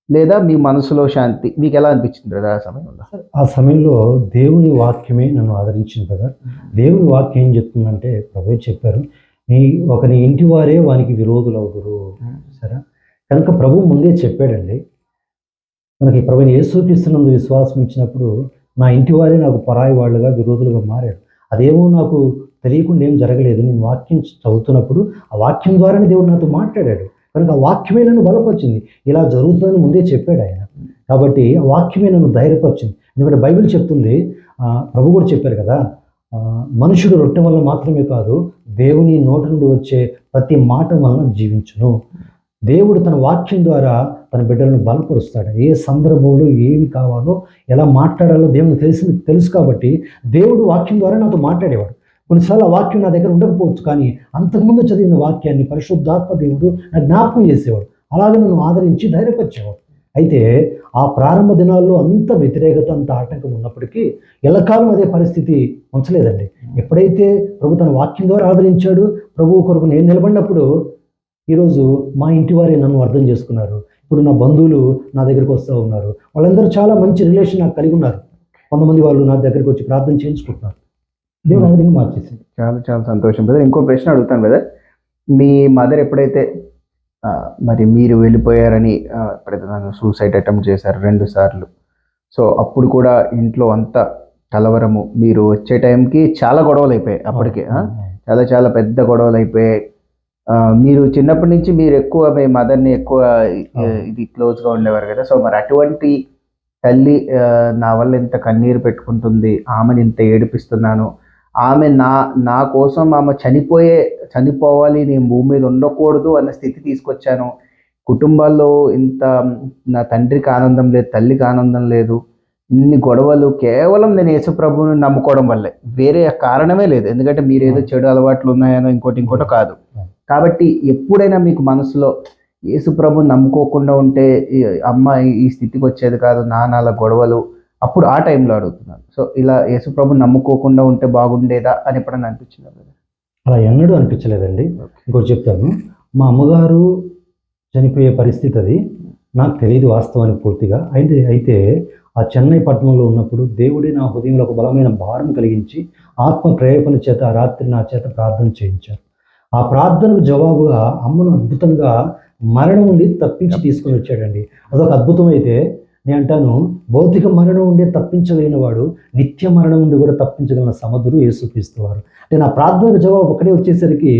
లేదా మీ మనసులో శాంతి, మీకు ఎలా అనిపించింది బ్రదర్ ఆ సమయంలో? ఆ సమయంలో దేవుని వాక్యమే నన్ను ఆదరించింది కదా. దేవుని వాక్యం ఏం చెప్తుందంటే, ప్రభువే చెప్పారు, ఒకని ఇంటి వారే వానికి విరోధులు అవుదురు. సరే, కనుక ప్రభు ముందే చెప్పాడండి మనకి. ప్రభుని యేసుక్రీస్తునందు విశ్వాసం ఇచ్చినప్పుడు నా ఇంటి వారే నాకు పరాయి వాళ్ళుగా, విరోధులుగా మారాడు. అదేమో నాకు తెలియకుండా ఏం జరగలేదు. నేను వాక్యం చదువుతున్నప్పుడు ఆ వాక్యం ద్వారానే దేవుడు నాతో మాట్లాడాడు. కనుక ఆ వాక్యమే నన్ను బలపరిచింది. ఇలా జరుగుతుందని ముందే చెప్పాడు ఆయన. కాబట్టి ఆ వాక్యమే నన్ను ధైర్యపరిచింది. ఎందుకంటే బైబిల్ చెప్తుంది, ప్రభు కూడా చెప్పారు కదా, మనుషుడు రొట్టె వల్ల మాత్రమే కాదు, దేవుని నోటి నుండి వచ్చే ప్రతి మాట వలన జీవించును. దేవుడు తన వాక్యం ద్వారా తన బిడ్డలను బలపరుస్తాడు. ఏ సందర్భంలో ఏమి కావాలో, ఎలా మాట్లాడాలో దేవునికి తెలుసు కాబట్టి దేవుడు వాక్యం ద్వారా నాతో మాట్లాడేవాడు. కొన్నిసార్లు ఆ వాక్యం నా దగ్గర ఉండకపోవచ్చు, కానీ అంతకుముందు చదివిన వాక్యాన్ని పరిశుద్ధాత్మ దేవుడు నా జ్ఞాపకం చేసేవాడు. అలాగే నన్ను ఆదరించి ధైర్యపరిచేవాడు. అయితే ఆ ప్రారంభ దినాల్లో అంత వ్యతిరేకత, అంత ఆటంకం ఉన్నప్పటికీ ఎల్లకాలం అదే పరిస్థితి ఉంచలేదండి. ఎప్పుడైతే ప్రభు తన వాక్యం ద్వారా ఆదరించాడు, ప్రభువు కొరకు నేను నిలబడినప్పుడు ఈరోజు మా ఇంటి వారే నన్ను అర్థం చేసుకున్నారు. ఇప్పుడు నా బంధువులు నా దగ్గరికి వస్తూ ఉన్నారు. వాళ్ళందరూ చాలా మంచి రిలేషన్ నాకు కలిగి ఉన్నారు. కొంతమంది వాళ్ళు నా దగ్గరికి వచ్చి ప్రార్థన చేయించుకుంటున్నారు. దేవుడు ఆ విధంగా మార్చేసింది. చాలా చాలా సంతోషం బ్రదర్. ఇంకో ప్రశ్న అడుగుతాను బ్రదర్. మీ మదర్ ఎప్పుడైతే మరి మీరు వెళ్ళిపోయారని ఎప్పుడైతే నన్ను సూసైడ్ అటెంప్ట్ చేశారు 2 సార్లు, సో అప్పుడు కూడా ఇంట్లో అంతా కలవరము, మీరు వచ్చే టైంకి చాలా గొడవలు అయిపోయాయి. అప్పటికే చాలా చాలా పెద్ద గొడవలు అయిపోయాయి. మీరు చిన్నప్పటి నుంచి మీరు ఎక్కువ మీ మదర్ని ఎక్కువ ఇది క్లోజ్గా ఉండేవారు కదా. సో మరి అటువంటి తల్లి నా వల్ల ఇంత కన్నీరు పెట్టుకుంటుంది, ఆమెను ఇంత ఏడిపిస్తున్నాను, ఆమె నా కోసం ఆమె చనిపోవాలి, నేను భూమి మీద ఉండకూడదు అన్న స్థితి తీసుకొచ్చాను. కుటుంబాల్లో ఇంత నా తండ్రికి ఆనందం లేదు, తల్లికి ఆనందం లేదు, ఇన్ని గొడవలు కేవలం నేను యేసుప్రభువుని నమ్ముకోవడం వల్లే, వేరే కారణమే లేదు. ఎందుకంటే మీరు ఏదో చెడు అలవాట్లు ఉన్నాయనో ఇంకోటో కాదు. కాబట్టి ఎప్పుడైనా మీకు మనసులో యేసుప్రభుని నమ్ముకోకుండా ఉంటే అమ్మ ఈ స్థితికి వచ్చేది కాదు, నాన్న గొడవలు, అప్పుడు ఆ టైంలో అడుగుతున్నాను. సో ఇలా యేసుప్రభుని నమ్ముకోకుండా ఉంటే బాగుండేదా అని ఎప్పుడైనా అనిపించిందా? అలా ఎన్నడూ అనిపించలేదండి. ఇంకోటి చెప్తాను, మా అమ్మగారు చనిపోయే పరిస్థితి అది నాకు తెలియదు వాస్తవానికి పూర్తిగా. అయితే ఆ చెన్నై పట్టణంలో ఉన్నప్పుడు దేవుడే నా హృదయంలో ఒక బలమైన భారం కలిగించి ఆత్మ ప్రేరేపణ చేత ఆ రాత్రి నా చేత ప్రార్థన చేయించారు. ఆ ప్రార్థనకు జవాబుగా అమ్మను అద్భుతంగా మరణం నుండి తప్పించి తీసుకొని వచ్చాడండి. అదొక అద్భుతం. అయితే నేను అంటాను, భౌతిక మరణం ఉండే తప్పించలేని వాడు నిత్య మరణం నుండి కూడా తప్పించగలిగిన సమర్థుడు యేసుక్రీస్తు వారు. అంటే నా ప్రార్థనకు జవాబు ఒకటే వచ్చేసరికి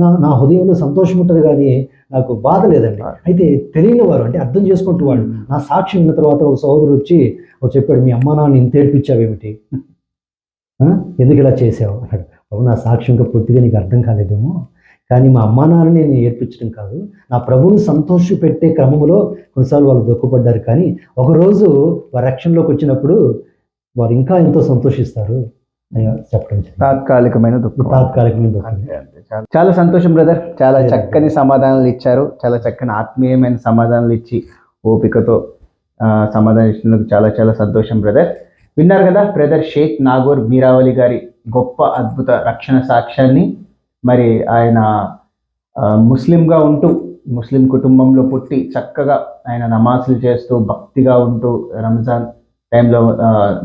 నా హృదయంలో సంతోషం ఉంటుంది, కానీ నాకు బాధ లేదండి. అయితే తెలియని వారు, అంటే అర్థం చేసుకుంటూ వాడు నా సాక్షి ఉన్న తర్వాత ఒక సహోదరుడు వచ్చి చెప్పాడు, మీ అమ్మ నాన్న ఇంత ఏడిపించావేమిటి, ఎందుకు ఇలా చేసావు అన్నాడు. నా సాక్షి ఇంకా పూర్తిగా నీకు అర్థం కాలేదేమో, కానీ మా అమ్మా నాన్నని నేను ఏర్పించడం కాదు, నా ప్రభువుని సంతోష పెట్టే క్రమంలో కొన్నిసార్లు వాళ్ళు దుఃఖపడ్డారు, కానీ ఒకరోజు వారి రక్షణలోకి వచ్చినప్పుడు వారు ఇంకా ఎంతో సంతోషిస్తారు అని చెప్పడం. తాత్కాలికమైన దుఃఖం. చాలా సంతోషం బ్రదర్. చాలా చక్కని సమాధానాలు ఇచ్చారు. చాలా చక్కని ఆత్మీయమైన సమాధానాలు ఇచ్చి ఓపికతో సమాధానం ఇచ్చినందుకు చాలా చాలా సంతోషం బ్రదర్. విన్నారు కదా బ్రదర్ షేక్ నాగూర్ మీరావలి గారి గొప్ప అద్భుత రక్షణ సాక్ష్యాన్ని. మరి ఆయన ముస్లింగా ఉంటూ, ముస్లిం కుటుంబంలో పుట్టి చక్కగా ఆయన నమాజులు చేస్తూ భక్తిగా ఉంటూ, రంజాన్ టైంలో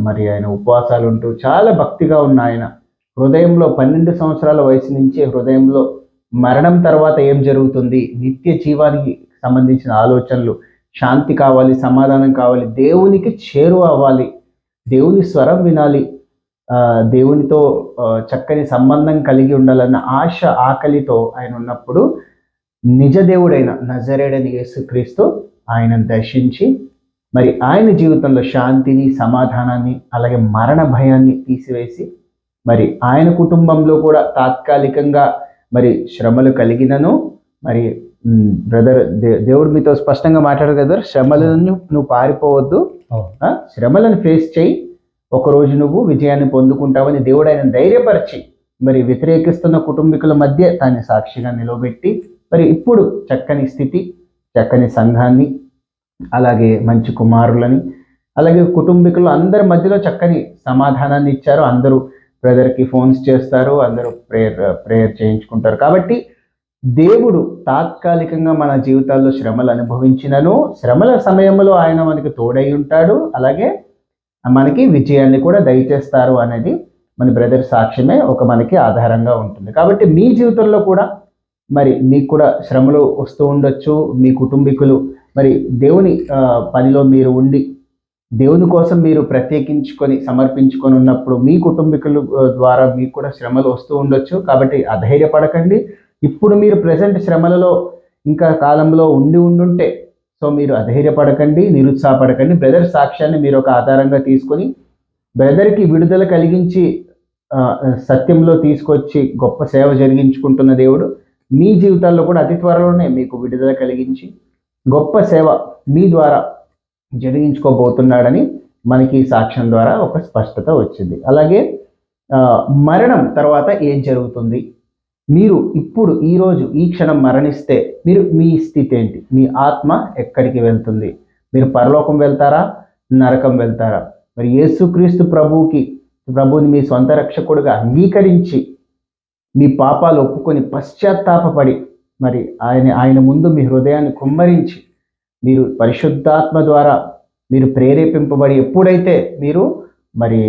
మరి ఆయన ఉపవాసాలు ఉంటూ చాలా భక్తిగా ఉన్న ఆయన హృదయంలో 12 సంవత్సరాల వయసు నుంచి హృదయంలో మరణం తర్వాత ఏం జరుగుతుంది, నిత్య జీవానికి సంబంధించిన ఆలోచనలు, శాంతి కావాలి, సమాధానం కావాలి, దేవునికి చేరువ అవ్వాలి, దేవుని స్వరం వినాలి, దేవునితో చక్కని సంబంధం కలిగి ఉండాలన్న ఆశ, ఆకలితో ఆయన ఉన్నప్పుడు నిజ దేవుడైన నజరేయుడైన యేసుక్రీస్తు ఆయనను దర్శించి మరి ఆయన జీవితంలో శాంతిని, సమాధానాన్ని, అలాగే మరణ భయాన్ని తీసివేసి మరి ఆయన కుటుంబంలో కూడా తాత్కాలికంగా మరి శ్రమలు కలిగినను మరి బ్రదర్ దేవుడు మీతో స్పష్టంగా మాట్లాడారు కదా, శ్రమలను నువ్వు పారిపోవద్దు, శ్రమలను ఫేస్ చేయి, ఒకరోజు నువ్వు విజయాన్ని పొందుకుంటావని దేవుడు ఆయన ధైర్యపరిచి మరి వ్యతిరేకిస్తున్న కుటుంబీకుల మధ్య దాన్ని సాక్షిగా నిలవబెట్టి మరి ఇప్పుడు చక్కని స్థితి, చక్కని సంఘాన్ని, అలాగే మంచి కుమారులని, అలాగే కుటుంబీకులు అందరి మధ్యలో చక్కని సమాధానాన్ని ఇచ్చారు. అందరూ బ్రదర్కి ఫోన్స్ చేస్తారు, అందరూ ప్రేయర్ చేయించుకుంటారు. కాబట్టి దేవుడు తాత్కాలికంగా మన జీవితాల్లో శ్రమలు అనుభవించినను శ్రమల సమయంలో ఆయన మనకి తోడై ఉంటాడు, అలాగే మనకి విజయాన్ని కూడా దయచేస్తారు అనేది మన బ్రదర్ సాక్ష్యమే ఒక మనకి ఆధారంగా ఉంటుంది. కాబట్టి మీ జీవితంలో కూడా మరి మీకు కూడా శ్రమలు వస్తూ ఉండొచ్చు. మీ కుటుంబీకులు మరి దేవుని పనిలో మీరు ఉండి దేవుని కోసం మీరు ప్రత్యేకించుకొని సమర్పించుకొని ఉన్నప్పుడు మీ కుటుంబీకుల ద్వారా మీకు కూడా శ్రమలు వస్తూ ఉండొచ్చు. కాబట్టి అధైర్యపడకండి. ఇప్పుడు మీరు ప్రజెంట్ శ్రమలలో ఇంకా కాలంలో ఉండుంటే సో మీరు అధైర్యపడకండి, నిరుత్సాహపడకండి. బ్రదర్ సాక్ష్యాన్ని మీరు ఒక ఆధారంగా తీసుకొని బ్రదర్కి విడుదల కలిగించి సత్యంలో తీసుకొచ్చి గొప్ప సేవ జరిగించుకుంటున్న దేవుడు మీ జీవితాల్లో కూడా అతి త్వరలోనే మీకు విడుదల కలిగించి గొప్ప సేవ మీ ద్వారా జరిగించుకోబోతున్నాడని మనకి సాక్ష్యం ద్వారా ఒక స్పష్టత వచ్చింది. అలాగే మరణం తర్వాత ఏం జరుగుతుంది, మీరు ఇప్పుడు ఈరోజు ఈ క్షణం మరణిస్తే మీ స్థితి ఏంటి, మీ ఆత్మ ఎక్కడికి వెళ్తుంది, మీరు పరలోకం వెళ్తారా, నరకం వెళ్తారా? మరి యేసుక్రీస్తు ప్రభువుని మీ సొంత రక్షకుడుగా అంగీకరించి మీ పాపాలు ఒప్పుకొని పశ్చాత్తాపపడి మరి ఆయన ముందు మీ హృదయాన్ని కుమ్మరించి మీరు పరిశుద్ధాత్మ ద్వారా మీరు ప్రేరేపింపబడి ఎప్పుడైతే మీరు మరి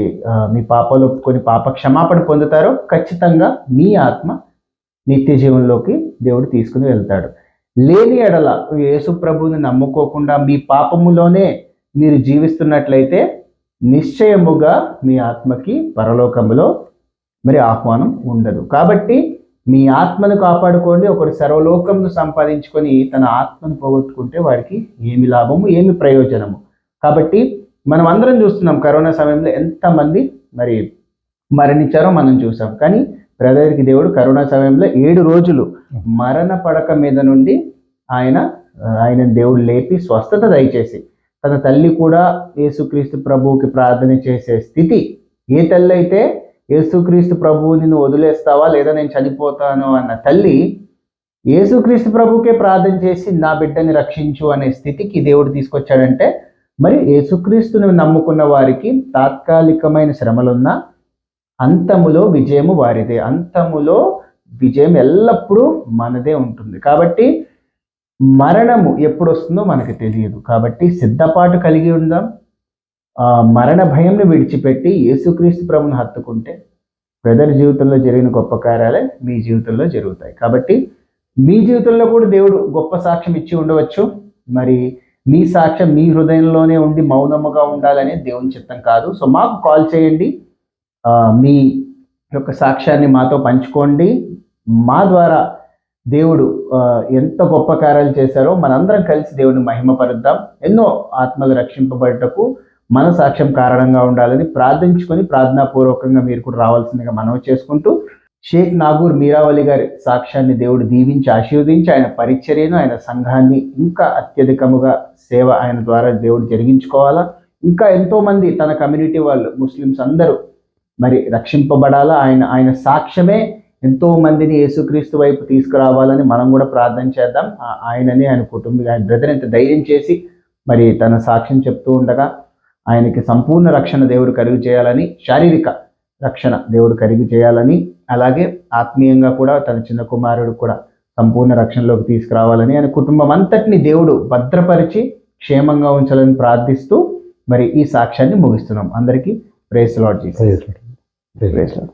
మీ పాపాలు ఒప్పుకొని పాప క్షమాపణ పొందుతారో ఖచ్చితంగా మీ ఆత్మ నిత్య జీవనంలోకి దేవుడు తీసుకుని వెళ్తాడు. లేని ఎడల యేసు ప్రభువుని నమ్ముకోకుండా మీ పాపములోనే మీరు జీవిస్తున్నట్లయితే నిశ్చయముగా మీ ఆత్మకి పరలోకములో మరి ఆహ్వానం ఉండదు. కాబట్టి మీ ఆత్మను కాపాడుకోండి. ఒకరు సర్వలోకమును సంపాదించుకొని తన ఆత్మను పోగొట్టుకుంటే వాడికి ఏమి లాభము, ఏమి ప్రయోజనము? కాబట్టి మనం అందరం చూస్తున్నాం కరోనా సమయంలో ఎంతమంది మరి మరణించారో మనం చూసాం. కానీ బ్రదర్కి దేవుడు కరోనా సమయంలో 7 రోజులు మరణ పడక మీద నుండి ఆయన దేవుడు లేపి స్వస్థత దయచేసి తన తల్లి కూడా యేసుక్రీస్తు ప్రభువుకి ప్రార్థన చేసే స్థితి, ఏ తల్లి అయితే యేసుక్రీస్తు ప్రభువుని నువ్వు వదిలేస్తావా లేదా నేను చనిపోతాను అన్న తల్లి యేసుక్రీస్తు ప్రభువుకే ప్రార్థన చేసి నా బిడ్డని రక్షించు అనే స్థితికి దేవుడు తీసుకొచ్చాడంటే మరి యేసుక్రీస్తుని నమ్ముకున్న వారికి తాత్కాలికమైన శ్రమలున్నా అంతములో విజయము వారిదే, అంతములో విజయం ఎల్లప్పుడూ మనదే ఉంటుంది. కాబట్టి మరణము ఎప్పుడు వస్తుందో మనకు తెలియదు. కాబట్టి సిద్ధపాటు కలిగి ఉందాం. మరణ భయంను విడిచిపెట్టి యేసుక్రీస్తు ప్రభువును హత్తుకుంటే బ్రదర్ జీవితంలో జరిగిన గొప్ప కార్యాలే మీ జీవితంలో జరుగుతాయి. కాబట్టి మీ జీవితంలో కూడా దేవుడు గొప్ప సాక్ష్యం ఇచ్చి ఉండవచ్చు. మరి మీ సాక్ష్యం మీ హృదయంలోనే ఉండి మౌనముగా ఉండాలనే దేవుని చిత్తం కాదు. సో మాకు కాల్ చేయండి, మీ యొక్క సాక్ష్యాన్ని మాతో పంచుకోండి. మా ద్వారా దేవుడు ఎంత గొప్ప కార్యాలు చేశారో మనందరం కలిసి దేవుని మహిమపరుద్దాం. ఎన్నో ఆత్మలు రక్షింపబడటకు మన సాక్ష్యం కారణంగా ఉండాలని ప్రార్థించుకొని ప్రార్థనాపూర్వకంగా మీరు కూడా రావాల్సిందిగా మనవి చేసుకుంటూ షేక్ నాగూర్ మీరావలి గారి సాక్ష్యాన్ని దేవుడు దీవించి ఆశీర్వదించి ఆయన పరిచర్యను, ఆయన సంఘాన్ని ఇంకా అత్యధికముగా సేవ ఆయన ద్వారా దేవుడు జరిగించుకోవాలా. ఇంకా ఎంతోమంది తన కమ్యూనిటీ వాళ్ళు ముస్లిమ్స్ అందరూ మరి రక్షింపబడాలా. ఆయన సాక్ష్యమే ఎంతో మందిని యేసుక్రీస్తు వైపు తీసుకురావాలని మనం కూడా ప్రార్థన చేద్దాం. ఆయన కుటుంబం, ఆయన బ్రదర్ ఎంత ధైర్యం చేసి మరి తన సాక్ష్యం చెప్తూ ఉండగా ఆయనకి సంపూర్ణ రక్షణ దేవుడు కలుగు చేయాలని, శారీరక రక్షణ దేవుడు కలుగు చేయాలని, అలాగే ఆత్మీయంగా కూడా తన చిన్న కుమారుడు కూడా సంపూర్ణ రక్షణలోకి తీసుకురావాలని, ఆయన కుటుంబం అంతటిని దేవుడు భద్రపరిచి క్షేమంగా ఉంచాలని ప్రార్థిస్తూ మరి ఈ సాక్ష్యాన్ని ముగిస్తున్నాం. అందరికీ praise lord Jesus. Praise lord.